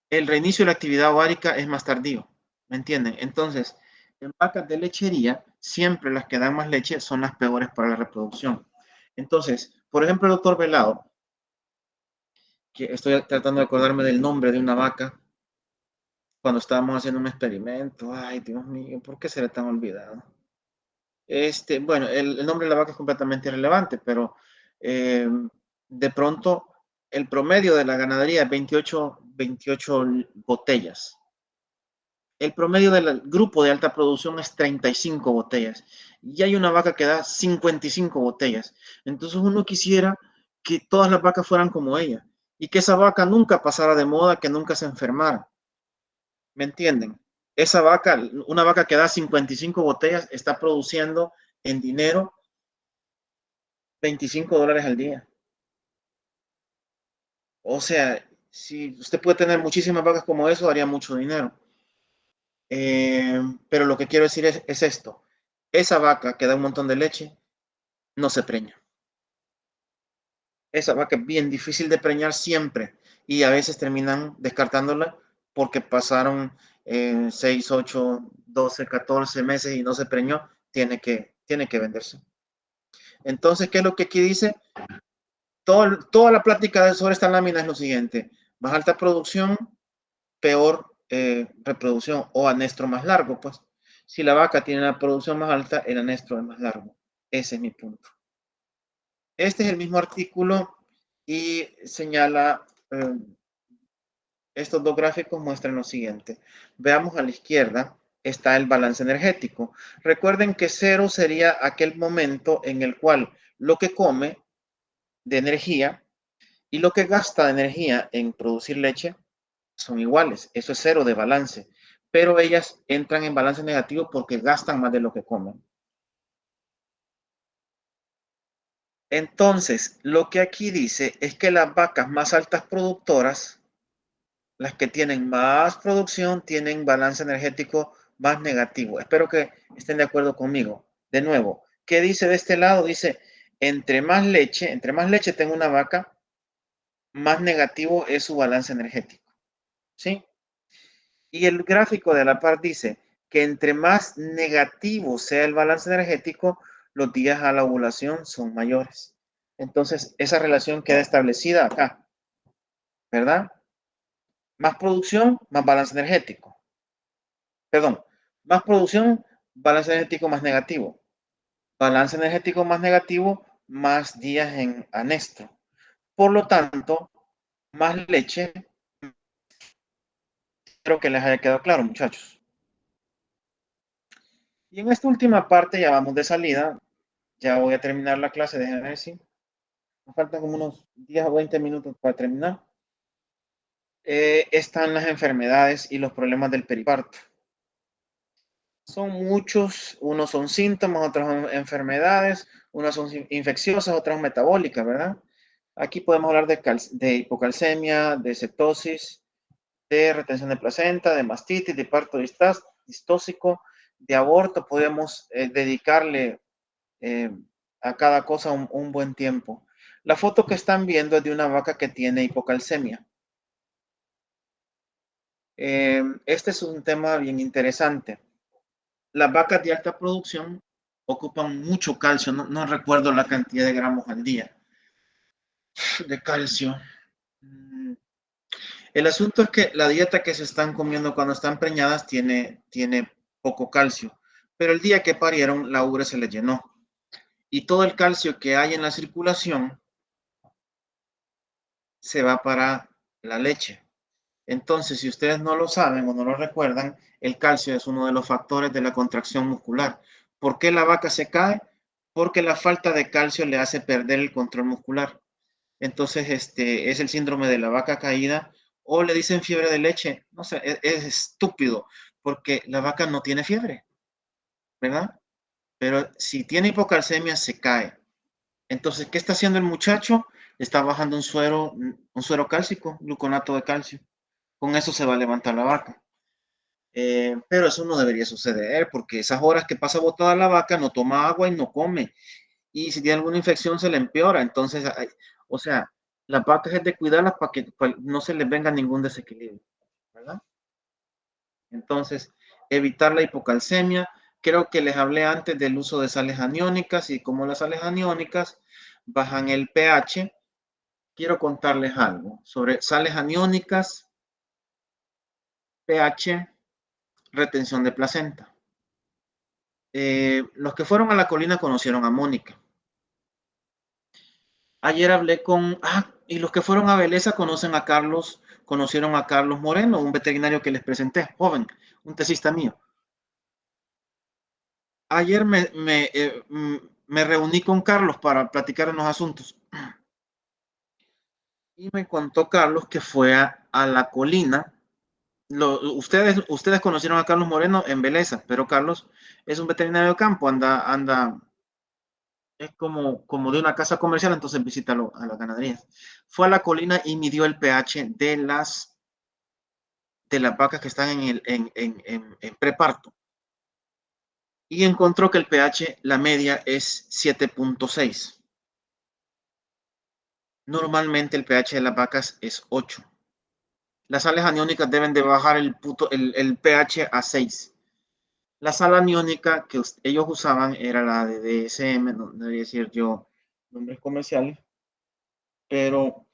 reinicio de la actividad ovárica es más tardío. ¿Me entienden? Entonces, en vacas de lechería, siempre las que dan más leche son las peores para la reproducción. Entonces, por ejemplo, el doctor Velado, que estoy tratando de acordarme del nombre de una vaca cuando estábamos haciendo un experimento. Ay, Dios mío, ¿por qué se le tan olvidado? Bueno, el nombre de la vaca es completamente irrelevante, pero de pronto el promedio de la ganadería es 28 botellas. El promedio del grupo de alta producción es 35 botellas. Y hay una vaca que da 55 botellas. Entonces uno quisiera que todas las vacas fueran como ella. Y que esa vaca nunca pasara de moda, que nunca se enfermara. ¿Me entienden? Esa vaca, una vaca que da 55 botellas, está produciendo en dinero $25 al día. O sea, si usted puede tener muchísimas vacas como eso, haría mucho dinero. Pero lo que quiero decir es esto. Esa vaca que da un montón de leche no se preña. Esa vaca es bien difícil de preñar siempre y a veces terminan descartándola porque pasaron 6, 8, 12, 14 meses y no se preñó, tiene que venderse. Entonces, ¿qué es lo que aquí dice? Toda la plática sobre esta lámina es lo siguiente. Más alta producción, peor reproducción o anestro más largo, pues. Si la vaca tiene una producción más alta, el anestro es más largo. Ese es mi punto. Este es el mismo artículo y señala, estos dos gráficos muestran lo siguiente. Veamos a la izquierda, está el balance energético. Recuerden que 0 sería aquel momento en el cual lo que come de energía y lo que gasta de energía en producir leche son iguales. Eso es 0 de balance. Pero ellas entran en balance negativo porque gastan más de lo que comen. Entonces, lo que aquí dice es que las vacas más altas productoras, las que tienen más producción, tienen balance energético más negativo. Espero que estén de acuerdo conmigo. De nuevo, ¿qué dice de este lado? Dice, entre más leche tenga una vaca, más negativo es su balance energético. ¿Sí? Y el gráfico de la par dice que entre más negativo sea el balance energético, los días a la ovulación son mayores. Entonces, esa relación queda establecida acá, ¿verdad? Más producción, más balance energético. Perdón, más producción, balance energético más negativo. Balance energético más negativo, más días en anestro. Por lo tanto, más leche. Espero que les haya quedado claro, muchachos. Y en esta última parte ya vamos de salida. Ya voy a terminar la clase, déjenme ver si me faltan como unos 10 o 20 minutos para terminar. Están las enfermedades y los problemas del periparto. Son muchos, unos son síntomas, otros son enfermedades, unas son infecciosas, otras metabólicas, ¿verdad? Aquí podemos hablar de hipocalcemia, de cetosis, de retención de placenta, de mastitis, de parto distóxico, de aborto. Podemos dedicarle a cada cosa un buen tiempo. La foto que están viendo es de una vaca que tiene hipocalcemia. Este es un tema bien interesante. Las vacas de alta producción ocupan mucho calcio, no recuerdo la cantidad de gramos al día de calcio. El asunto es que la dieta que se están comiendo cuando están preñadas tiene poco calcio, pero el día que parieron la ubre se les llenó y todo el calcio que hay en la circulación se va para la leche. Entonces, si ustedes no lo saben o no lo recuerdan, el calcio es uno de los factores de la contracción muscular. ¿Por qué la vaca se cae? Porque la falta de calcio le hace perder el control muscular. Entonces, es el síndrome de la vaca caída o le dicen fiebre de leche. No sé, es estúpido porque la vaca no tiene fiebre, ¿verdad? Pero si tiene hipocalcemia, se cae. Entonces, ¿qué está haciendo el muchacho? Está bajando un suero cálcico, gluconato de calcio. Con eso se va a levantar la vaca. Pero eso no debería suceder porque esas horas que pasa botada la vaca no toma agua y no come. Y si tiene alguna infección se le empeora. Entonces, o sea, las vacas es de cuidarlas para que no se les venga ningún desequilibrio, ¿verdad? Entonces, evitar la hipocalcemia. Creo que les hablé antes del uso de sales aniónicas y cómo las sales aniónicas bajan el pH. Quiero contarles algo sobre sales aniónicas, pH, retención de placenta. Los que fueron a la colina conocieron a Mónica. Ayer hablé y los que fueron a Beleza conocieron a Carlos Moreno, un veterinario que les presenté, joven, un tesista mío. Ayer me reuní con Carlos para platicar unos asuntos. Y me contó Carlos que fue a la colina. Ustedes conocieron a Carlos Moreno en Beleza, pero Carlos es un veterinario de campo, anda es como de una casa comercial, entonces visita a las ganaderías. Fue a la colina y midió el pH de las vacas que están en preparto. Y encontró que el pH, la media es 7.6. Normalmente el pH de las vacas es 8. Las sales aniónicas deben de bajar el pH a 6. La sal aniónica que ellos usaban era la de DSM, no debería decir yo nombres comerciales, pero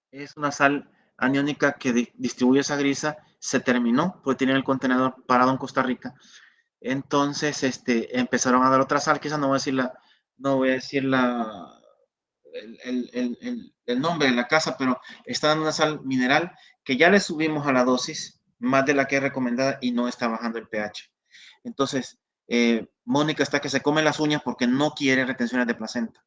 es una sal aniónica que distribuye esa grisa, se terminó, porque tienen el contenedor parado en Costa Rica. Entonces, empezaron a dar otra sal, quizás no voy a decir el nombre de la casa, pero está dando una sal mineral que ya le subimos a la dosis, más de la que es recomendada y no está bajando el pH. Entonces, Mónica está que se come las uñas porque no quiere retenciones de placenta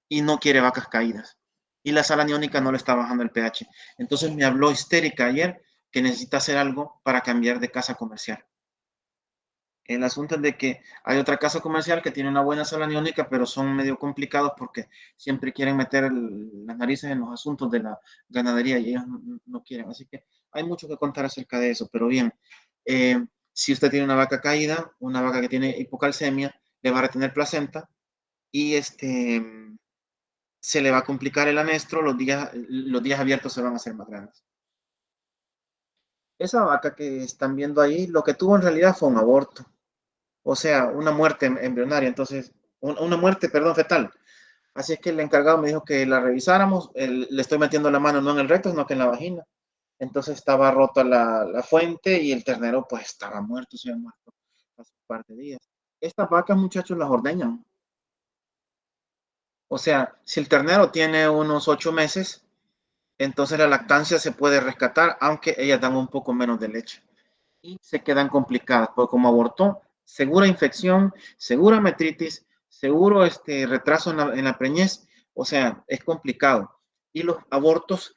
y no quiere vacas caídas. Y la sal aniónica no le está bajando el pH. Entonces me habló histérica ayer que necesita hacer algo para cambiar de casa comercial. El asunto es de que hay otra casa comercial que tiene una buena sal aniónica, pero son medio complicados porque siempre quieren meter las narices en los asuntos de la ganadería y ellos no quieren. Así que hay mucho que contar acerca de eso, pero bien, si usted tiene una vaca caída, una vaca que tiene hipocalcemia, le va a retener placenta y se le va a complicar el anestro, los días abiertos se van a hacer más grandes. Esa vaca que están viendo ahí, lo que tuvo en realidad fue un aborto, o sea, una muerte embrionaria, entonces, una muerte, perdón, fetal. Así es que el encargado me dijo que la revisáramos, le estoy metiendo la mano no en el recto, sino que en la vagina. Entonces estaba rota la fuente y el ternero pues estaba muerto, se había muerto. hace un par de días. Estas vacas, muchachos, las ordeñan. O sea, si el ternero tiene unos 8 meses, entonces la lactancia se puede rescatar, aunque ellas dan un poco menos de leche. Y se quedan complicadas, porque como abortó, segura infección, segura metritis, seguro retraso en la preñez, o sea, es complicado. Y los abortos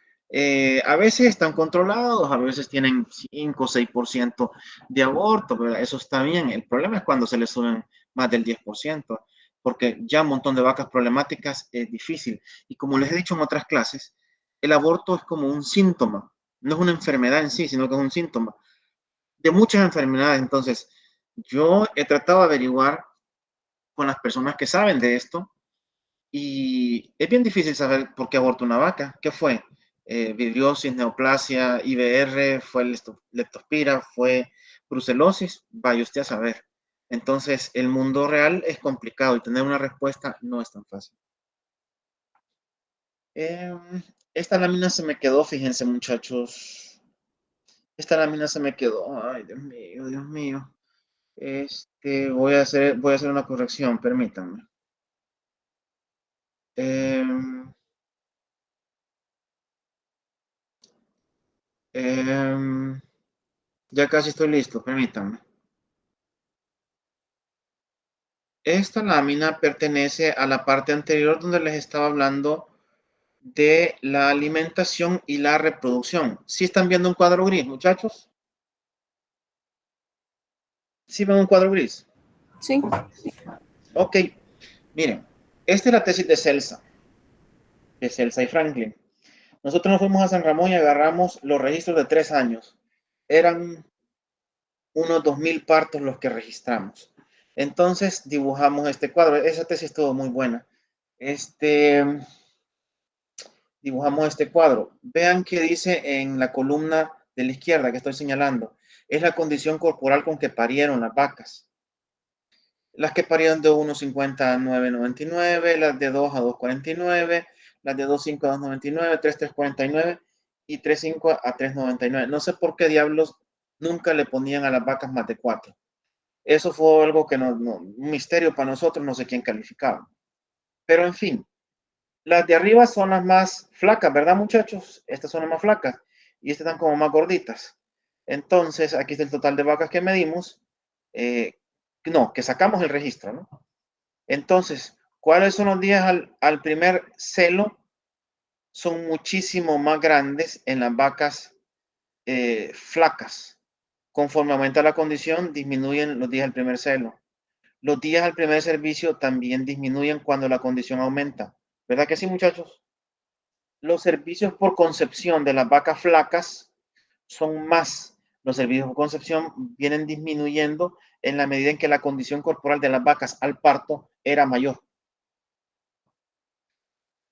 a veces están controlados, a veces tienen 5 o 6% de aborto, ¿verdad? Eso está bien. El problema es cuando se les suben más del 10%, porque ya un montón de vacas problemáticas es difícil. Y como les he dicho en otras clases, el aborto es como un síntoma, no es una enfermedad en sí, sino que es un síntoma de muchas enfermedades. Entonces, yo he tratado de averiguar con las personas que saben de esto y es bien difícil saber por qué aborta una vaca. ¿Qué fue? Vidriosis, neoplasia, IBR, fue leptospira, fue brucelosis, vaya usted a saber. Entonces, el mundo real es complicado y tener una respuesta no es tan fácil. Esta lámina se me quedó, fíjense muchachos. Esta lámina se me quedó. Ay, Dios mío, Dios mío. Voy a hacer una corrección, permítanme. Em, em, ya casi estoy listo, permítanme. Esta lámina pertenece a la parte anterior donde les estaba hablando de la alimentación y la reproducción. ¿Sí están viendo un cuadro gris, muchachos? ¿Sí ven un cuadro gris? Sí. Ok, miren, esta es la tesis de Celsa y Franklin. Nosotros nos fuimos a San Ramón y agarramos los registros de 3 años. Eran unos 2000 partos los que registramos. Entonces dibujamos este cuadro. Esa tesis estuvo muy buena. Dibujamos este cuadro. Vean que dice en la columna de la izquierda que estoy señalando. Es la condición corporal con que parieron las vacas. Las que parieron de 1,50 a 9,99, las de 2 a 2,49, las de 2,5 a 2,99, 3,349 y 3,5 a 3,99. No sé por qué diablos nunca le ponían a las vacas más de 4. Eso fue algo que un misterio para nosotros, no sé quién calificaba. Pero en fin, las de arriba son las más flacas, ¿verdad, muchachos? Estas son las más flacas y estas están como más gorditas. Entonces, aquí está el total de vacas que medimos. Que sacamos el registro, ¿no? Entonces, ¿cuáles son los días al primer celo? Son muchísimo más grandes en las vacas flacas. Conforme aumenta la condición, disminuyen los días al primer celo. Los días al primer servicio también disminuyen cuando la condición aumenta. ¿Verdad que sí, muchachos? Los servicios por concepción de las vacas flacas son más. Los servicios por concepción vienen disminuyendo en la medida en que la condición corporal de las vacas al parto era mayor.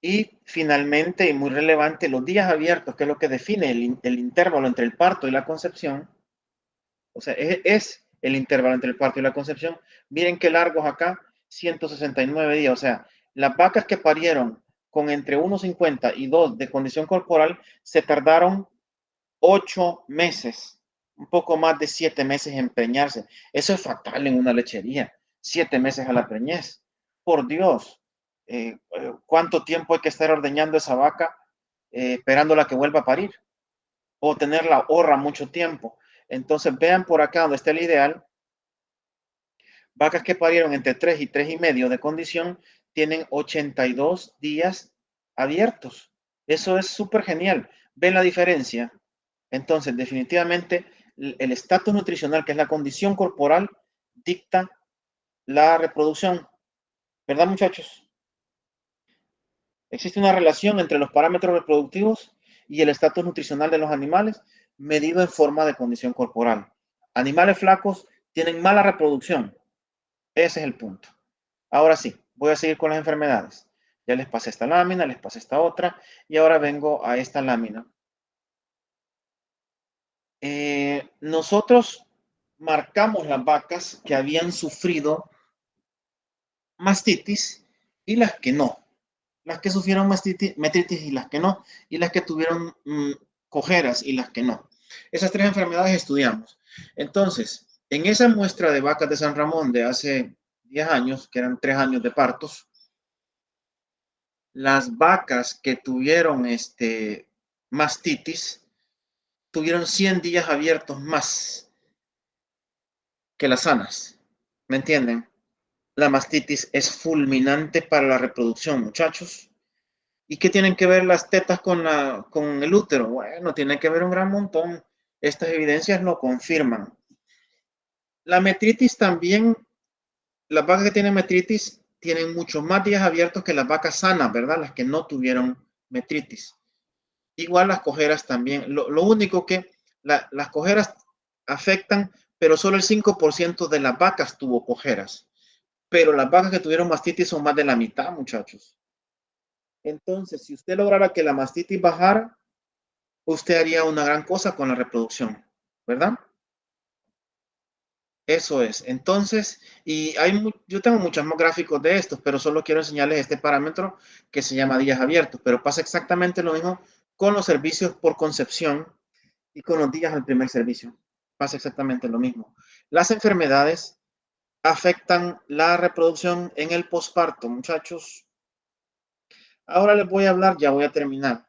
Y finalmente, y muy relevante, los días abiertos, que es lo que define el intervalo entre el parto y la concepción. O sea, es el intervalo entre el parto y la concepción. Miren qué largos acá, 169 días. O sea, las vacas que parieron con entre 1,50 y 2 de condición corporal se tardaron 8 meses, un poco más de 7 meses en preñarse. Eso es fatal en una lechería. 7 meses a la preñez. Por Dios, ¿cuánto tiempo hay que estar ordeñando esa vaca esperándola que vuelva a parir? O tenerla horra mucho tiempo. Entonces vean por acá donde está el ideal. Vacas que parieron entre 3 y 3,5 de condición tienen 82 días abiertos. Eso es súper genial. ¿Ven la diferencia? Entonces, definitivamente, el estatus nutricional, que es la condición corporal, dicta la reproducción. ¿Verdad, muchachos? Existe una relación entre los parámetros reproductivos y el estatus nutricional de los animales, medido en forma de condición corporal. Animales flacos tienen mala reproducción. Ese es el punto. Ahora sí, voy a seguir con las enfermedades. Ya les pasé esta lámina, les pasé esta otra, y ahora vengo a esta lámina. Nosotros marcamos las vacas que habían sufrido mastitis y las que no. Las que sufrieron metritis y las que no. Y las que tuvieron cojeras y las que no. Esas 3 enfermedades estudiamos. Entonces, En esa muestra de vacas de San Ramón de hace 10 años, que eran 3 años de partos, las vacas que tuvieron mastitis tuvieron 100 días abiertos más que las sanas. ¿Me entienden? La mastitis es fulminante para la reproducción, muchachos. ¿Y qué tienen que ver las tetas con el útero? Bueno, tiene que ver un gran montón. Estas evidencias lo confirman. La metritis también, las vacas que tienen metritis tienen muchos más días abiertos que las vacas sanas, ¿verdad? Las que no tuvieron metritis. Igual las cojeras también. Lo único que las cojeras afectan, pero solo el 5% de las vacas tuvo cojeras. Pero las vacas que tuvieron mastitis son más de la mitad, muchachos. Entonces, si usted lograra que la mastitis bajara, usted haría una gran cosa con la reproducción, ¿verdad? Eso es. Entonces, yo tengo muchos más gráficos de estos, pero solo quiero enseñarles este parámetro que se llama días abiertos, pero pasa exactamente lo mismo con los servicios por concepción y con los días al primer servicio. Pasa exactamente lo mismo. Las enfermedades afectan la reproducción en el posparto, muchachos. Ahora les voy a hablar, ya voy a terminar,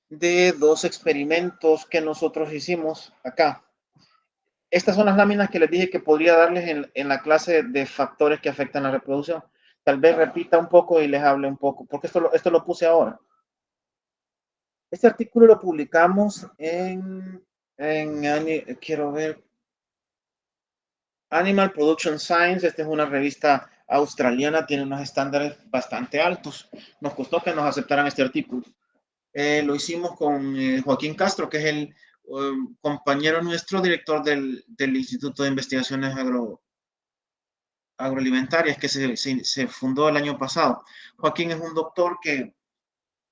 de 2 experimentos que nosotros hicimos acá. Estas son las láminas que les dije que podría darles en la clase de factores que afectan la reproducción. Tal vez repita un poco y les hable un poco, porque esto lo puse ahora. Este artículo lo publicamos quiero ver, Animal Production Science. Esta es una revista australiana, tiene unos estándares bastante altos. Nos costó que nos aceptaran este artículo. Lo hicimos con Joaquín Castro, que es el compañero nuestro, director del Instituto de Investigaciones Agroalimentarias, que se fundó el año pasado. Joaquín es un doctor que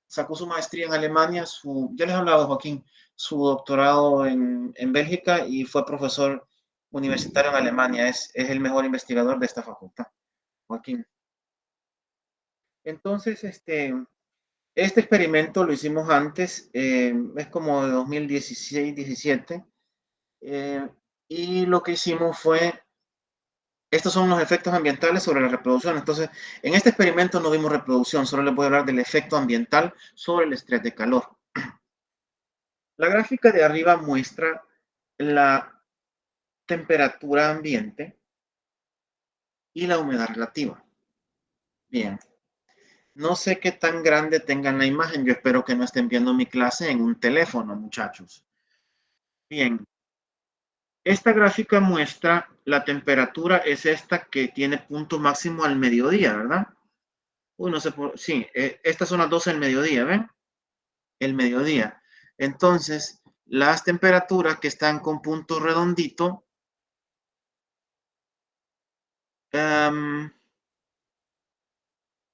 sacó su maestría en Alemania, ya les he hablado, Joaquín, su doctorado en Bélgica, y fue profesor universitario en Alemania. Es el mejor investigador de esta facultad, Joaquín. Entonces, este experimento lo hicimos antes, es como de 2016-17, y lo que hicimos fue, estos son los efectos ambientales sobre la reproducción. Entonces, en este experimento no vimos reproducción, solo les voy a hablar del efecto ambiental sobre el estrés de calor. La gráfica de arriba muestra la temperatura ambiente y la humedad relativa. Bien. No sé qué tan grande tengan la imagen. Yo espero que no estén viendo mi clase en un teléfono, muchachos. Bien. Esta gráfica muestra la temperatura, es esta que tiene punto máximo al mediodía, ¿verdad? Uy, no sé por... Sí, estas son las 12 del mediodía, ¿ven? El mediodía. Entonces, las temperaturas que están con punto redondito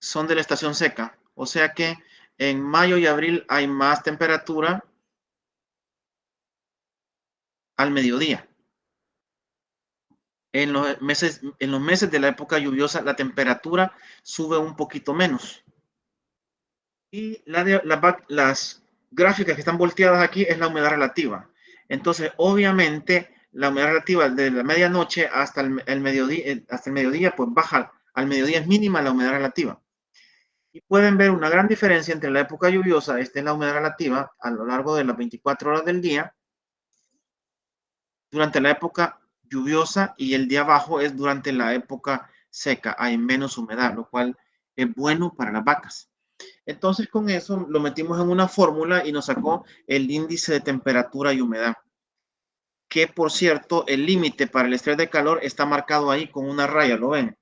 son de la estación seca. O sea que en mayo y abril hay más temperatura al mediodía. En los meses de la época lluviosa, la temperatura sube un poquito menos. Y las gráficas que están volteadas aquí es la humedad relativa. Entonces, obviamente, la humedad relativa de la medianoche hasta el mediodía, pues baja. Al mediodía es mínima la humedad relativa. Y pueden ver una gran diferencia entre la época lluviosa, esta es la humedad relativa, a lo largo de las 24 horas del día, durante la época lluviosa, y el día abajo es durante la época seca, hay menos humedad, lo cual es bueno para las vacas. Entonces, con eso lo metimos en una fórmula y nos sacó el índice de temperatura y humedad, que por cierto, el límite para el estrés de calor está marcado ahí con una raya, ¿lo ven?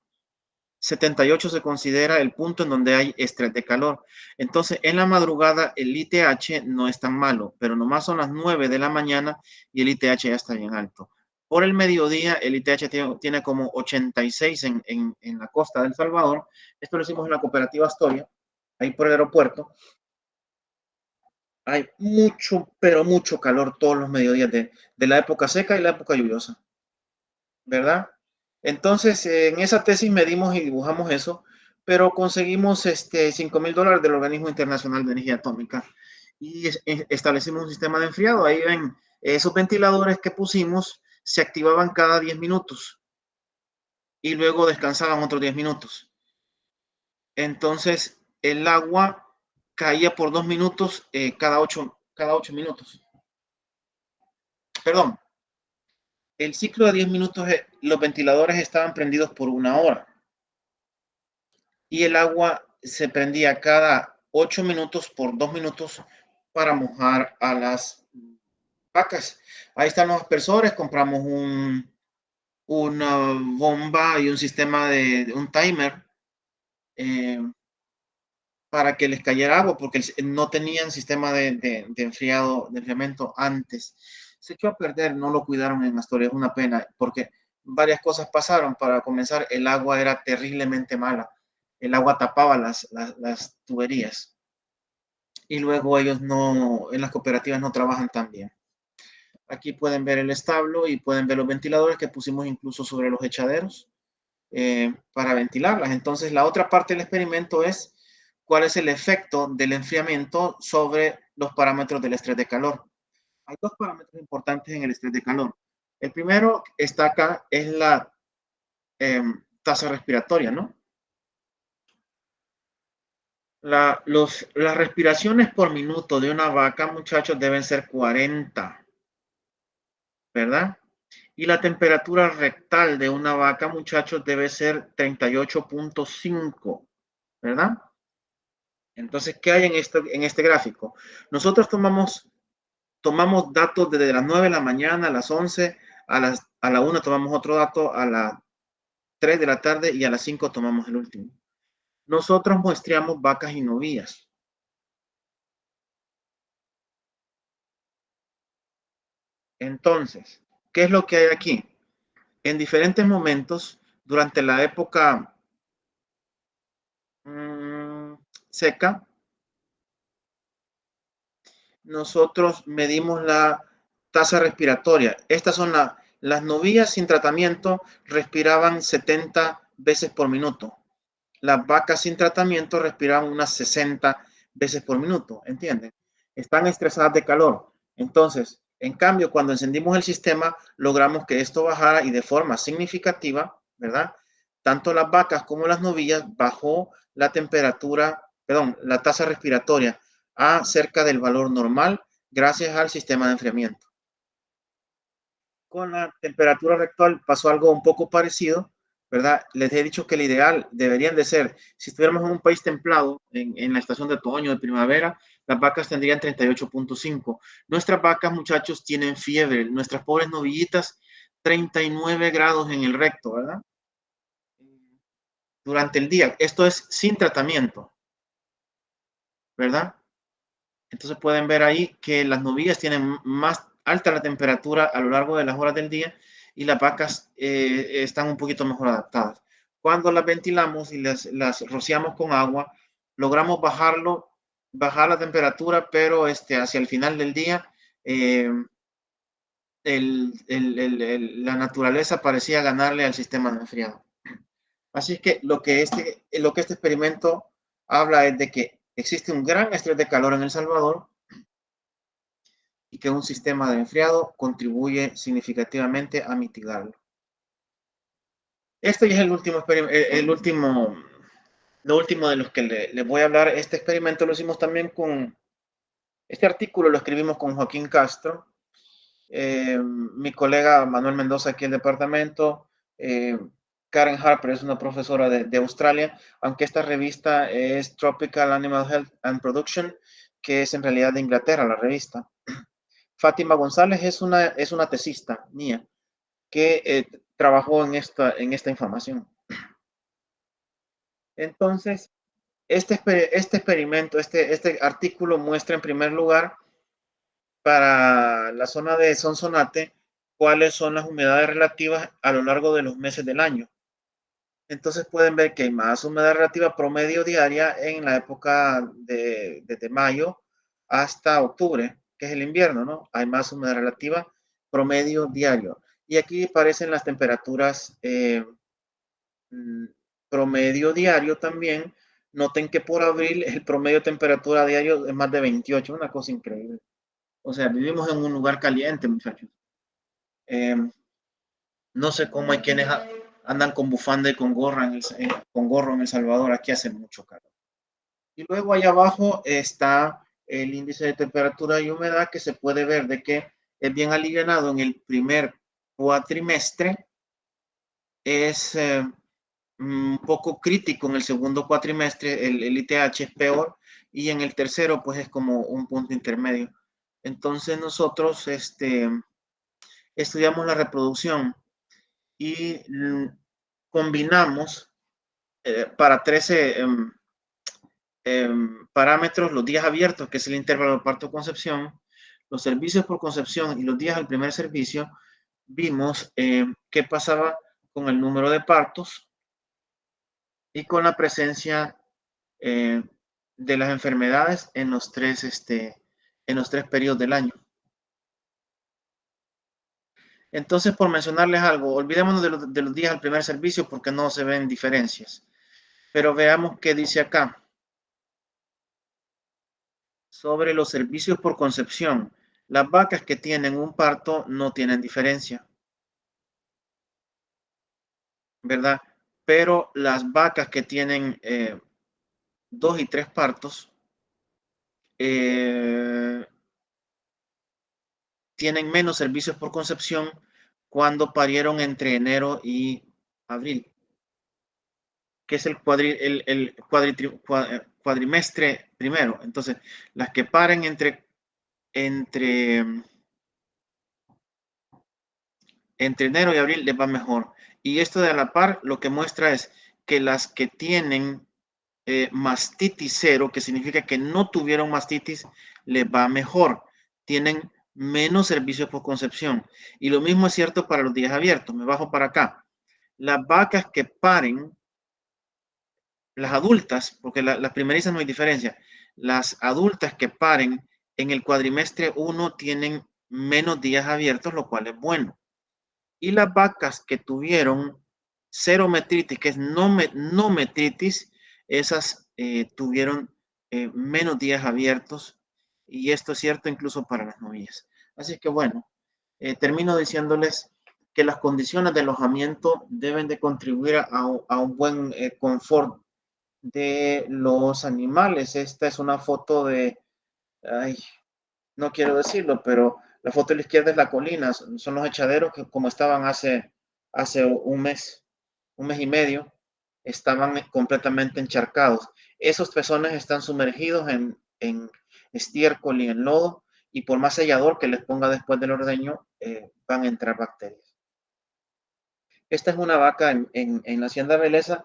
78 se considera el punto en donde hay estrés de calor. Entonces, en la madrugada el ITH no es tan malo, pero nomás son las 9 de la mañana y el ITH ya está bien alto. Por el mediodía, el ITH tiene como 86 en la costa de El Salvador. Esto lo hicimos en la cooperativa Astoria, ahí por el aeropuerto. Hay mucho, pero mucho calor todos los mediodías de la época seca y la época lluviosa, ¿verdad? Entonces, en esa tesis medimos y dibujamos eso, pero conseguimos $5,000 del Organismo Internacional de Energía Atómica y establecimos un sistema de enfriado. Ahí ven esos ventiladores que pusimos, se activaban cada 10 minutos y luego descansaban otros 10 minutos. Entonces, el agua caía por 2 minutos cada 8 minutos. Perdón, el ciclo de 10 minutos, los ventiladores estaban prendidos por 1 hora. Y el agua se prendía cada 8 minutos por 2 minutos para mojar a las vacas. Ahí están los aspersores, compramos una bomba y un sistema de un timer para que les cayera agua, porque no tenían sistema de enfriamiento antes. Se echó a perder, no lo cuidaron en Asturias, es una pena, porque varias cosas pasaron. Para comenzar, el agua era terriblemente mala. El agua tapaba las tuberías. Y luego ellos en las cooperativas no trabajan tan bien. Aquí pueden ver el establo y pueden ver los ventiladores que pusimos incluso sobre los echaderos para ventilarlas. Entonces, la otra parte del experimento es cuál es el efecto del enfriamiento sobre los parámetros del estrés de calor. Hay 2 parámetros importantes en el estrés de calor. El primero está acá, es la tasa respiratoria, ¿no? Las respiraciones por minuto de una vaca, muchachos, deben ser 40, ¿verdad? Y la temperatura rectal de una vaca, muchachos, debe ser 38.5, ¿verdad? Entonces, ¿qué hay en este gráfico? Nosotros tomamos datos desde las 9 de la mañana, a las 11, a la 1 tomamos otro dato, a las 3 de la tarde y a las 5 tomamos el último. Nosotros muestreamos vacas y novillas. Entonces, ¿qué es lo que hay aquí? En diferentes momentos, durante la época seca, nosotros medimos la tasa respiratoria. Estas son las novillas sin tratamiento, respiraban 70 veces por minuto. Las vacas sin tratamiento respiraban unas 60 veces por minuto, ¿entienden? Están estresadas de calor. Entonces, en cambio, cuando encendimos el sistema, logramos que esto bajara y de forma significativa, ¿verdad? Tanto las vacas como las novillas bajó la temperatura, perdón, la tasa respiratoria a cerca del valor normal gracias al sistema de enfriamiento. Con la temperatura rectal pasó algo un poco parecido, ¿verdad? Les he dicho que el ideal deberían de ser, si estuviéramos en un país templado, en la estación de otoño, de primavera, las vacas tendrían 38.5. Nuestras vacas, muchachos, tienen fiebre. Nuestras pobres novillitas, 39 grados en el recto, ¿verdad? Durante el día. Esto es sin tratamiento, ¿verdad? Entonces pueden ver ahí que las novillas tienen más alta la temperatura a lo largo de las horas del día y las vacas están un poquito mejor adaptadas. Cuando las ventilamos y las rociamos con agua, logramos bajar la temperatura, pero hacia el final del día la naturaleza parecía ganarle al sistema de enfriado. Así es que lo que este experimento habla es de que existe un gran estrés de calor en El Salvador y que un sistema de enfriado contribuye significativamente a mitigarlo. Este ya es lo último de los que les voy a hablar. Este experimento lo hicimos también este artículo lo escribimos con Joaquín Castro, mi colega Manuel Mendoza aquí en el departamento, Karen Harper es una profesora de Australia, aunque esta revista es Tropical Animal Health and Production, que es en realidad de Inglaterra la revista. Fátima González es una tesista mía que trabajó en esta información. Entonces, este experimento, este artículo muestra en primer lugar para la zona de Sonsonate cuáles son las humedades relativas a lo largo de los meses del año. Entonces pueden ver que hay más humedad relativa promedio diaria en la época desde mayo hasta octubre, que es el invierno, ¿no? Hay más humedad relativa promedio diario. Y aquí aparecen las temperaturas promedio diario también. Noten que por abril el promedio de temperatura diario es más de 28, una cosa increíble. O sea, vivimos en un lugar caliente, muchachos. No sé cómo hay quienes andan con bufanda y con con gorro en El Salvador. Aquí hace mucho calor. Y luego allá abajo está el índice de temperatura y humedad, que se puede ver de que es bien alivianado en el primer cuatrimestre. Es un poco crítico en el segundo cuatrimestre, el ITH es peor, y en el tercero pues es como un punto intermedio. Entonces nosotros estudiamos la reproducción y combinamos para 13 parámetros los días abiertos, que es el intervalo de parto-concepción, los servicios por concepción y los días al primer servicio. Vimos qué pasaba con el número de partos y con la presencia de las enfermedades en los tres periodos del año. Entonces, por mencionarles algo, olvidémonos de los días al primer servicio porque no se ven diferencias. Pero veamos qué dice acá sobre los servicios por concepción. Las vacas que tienen un parto no tienen diferencia, ¿verdad? Pero las vacas que tienen 2 y 3 partos tienen menos servicios por concepción cuando parieron entre enero y abril, que es el cuadrimestre primero. Entonces, las que paren entre enero y abril les va mejor. Y esto de a la par lo que muestra es que las que tienen mastitis cero, que significa que no tuvieron mastitis, les va mejor. Tienen menos servicios por concepción. Y lo mismo es cierto para los días abiertos. Me bajo para acá. Las vacas que paren, las adultas, porque las primerizas no hay diferencia, las adultas que paren en el cuadrimestre 1 tienen menos días abiertos, lo cual es bueno. Y las vacas que tuvieron cero metritis, que es no metritis, esas tuvieron menos días abiertos, y esto es cierto incluso para las novillas. Así que bueno, termino diciéndoles que las condiciones de alojamiento deben de contribuir a un buen confort de los animales. Esta es una foto de, ay, no quiero decirlo, pero la foto de la izquierda es la colina, son los echaderos que como estaban hace un mes y medio, estaban completamente encharcados. Esos pezones están sumergidos en estiércol y en lodo, y por más sellador que les ponga después del ordeño, van a entrar bacterias. Esta es una vaca en la hacienda Beleza.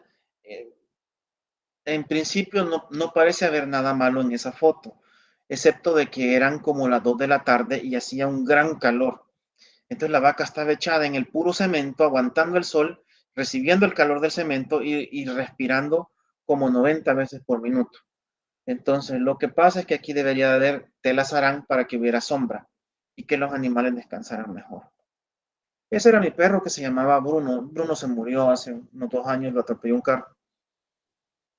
En principio no parece haber nada malo en esa foto, excepto de que eran como las 2 de la tarde y hacía un gran calor. Entonces la vaca estaba echada en el puro cemento, aguantando el sol, recibiendo el calor del cemento y respirando como 90 veces por minuto. Entonces lo que pasa es que aquí debería haber telas harán para que hubiera sombra y que los animales descansaran mejor. Ese era mi perro, que se llamaba Bruno. Bruno se murió hace unos 2 años, lo atropelló un carro.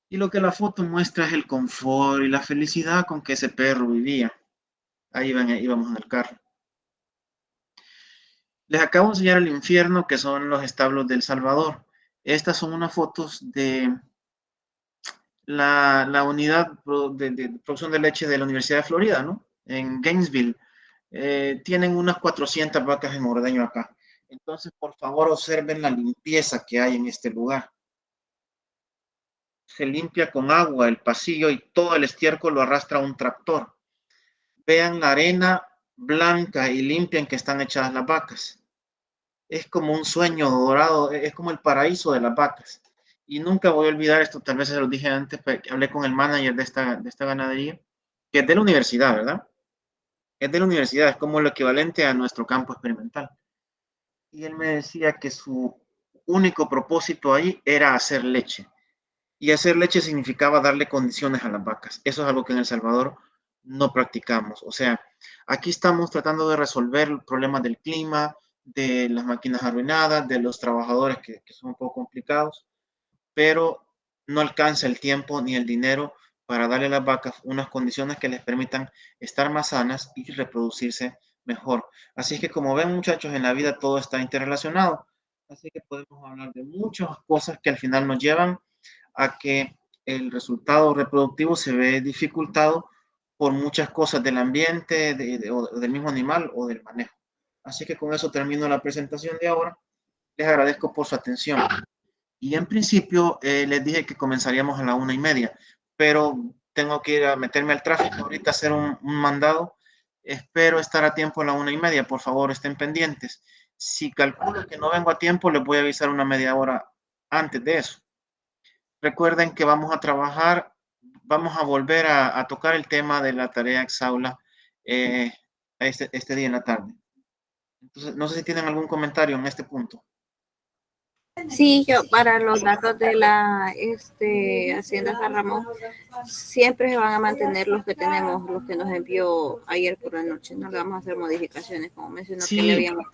Y lo que la foto muestra es el confort y la felicidad con que ese perro vivía. Ahí íbamos en el carro. Les acabo de enseñar el infierno, que son los establos de El Salvador. Estas son unas fotos de la unidad de producción de leche de la Universidad de Florida, ¿no? En Gainesville. Tienen unas 400 vacas en ordeño acá. Entonces, por favor, observen la limpieza que hay en este lugar. Se limpia con agua el pasillo y todo el estiércol lo arrastra un tractor. Vean la arena blanca y limpia en que están echadas las vacas. Es como un sueño dorado, es como el paraíso de las vacas. Y nunca voy a olvidar esto, tal vez se lo dije antes, hablé con el manager de esta ganadería, que es de la universidad, ¿verdad? Es de la universidad, es como lo equivalente a nuestro campo experimental. Y él me decía que su único propósito ahí era hacer leche. Y hacer leche significaba darle condiciones a las vacas. Eso es algo que en El Salvador no practicamos. O sea, aquí estamos tratando de resolver problemas del clima, de las máquinas arruinadas, de los trabajadores que son un poco complicados, pero no alcanza el tiempo ni el dinero para darle a las vacas unas condiciones que les permitan estar más sanas y reproducirse mejor. Así es que, como ven, muchachos, en la vida todo está interrelacionado. Así que podemos hablar de muchas cosas que al final nos llevan a que el resultado reproductivo se ve dificultado por muchas cosas del ambiente, o del mismo animal o del manejo. Así que con eso termino la presentación de ahora. Les agradezco por su atención. Y en principio les dije que comenzaríamos a la 1:30, pero tengo que ir a meterme al tráfico ahorita a hacer un mandado. Espero estar a tiempo a la 1:30. Por favor, estén pendientes. Si calculo que no vengo a tiempo, les voy a avisar una media hora antes de eso. Recuerden que vamos a trabajar, vamos a volver a tocar el tema de la tarea Exaula este día en la tarde. Entonces, no sé si tienen algún comentario en este punto. Sí, yo para los datos de la Hacienda San Ramón siempre se van a mantener los que tenemos, los que nos envió ayer por la noche. No le vamos a hacer modificaciones, como mencionó que le habíamos.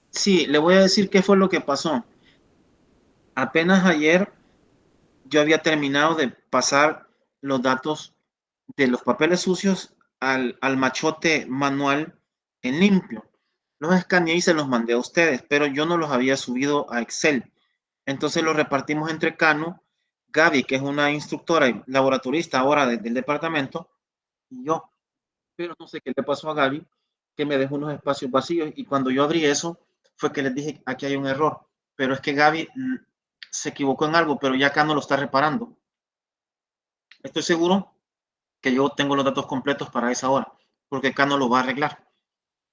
Sí, le voy a decir qué fue lo que pasó. Apenas ayer yo había terminado de pasar los datos de los papeles sucios al machote manual en limpio. Los escaneé y se los mandé a ustedes, pero yo no los había subido a Excel. Entonces los repartimos entre Cano, Gaby, que es una instructora y laboratorista ahora del departamento, y yo. Pero no sé qué le pasó a Gaby, que me dejó unos espacios vacíos, y cuando yo abrí eso, fue que les dije, aquí hay un error. Pero es que Gaby se equivocó en algo, pero ya Cano lo está reparando. Estoy seguro que yo tengo los datos completos para esa hora, porque Cano lo va a arreglar.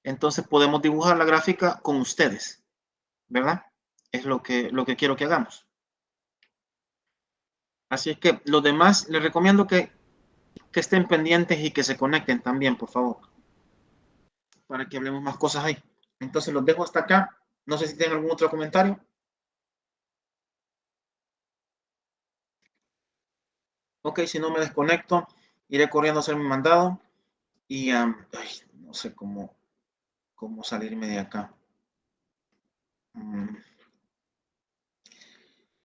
Entonces podemos dibujar la gráfica con ustedes, ¿verdad? Es lo que quiero que hagamos. Así es que los demás les recomiendo que estén pendientes y que se conecten también, por favor, para que hablemos más cosas ahí. Entonces los dejo hasta acá. No sé si tienen algún otro comentario. Ok, si no me desconecto, iré corriendo a hacer mi mandado y no sé cómo salirme de acá.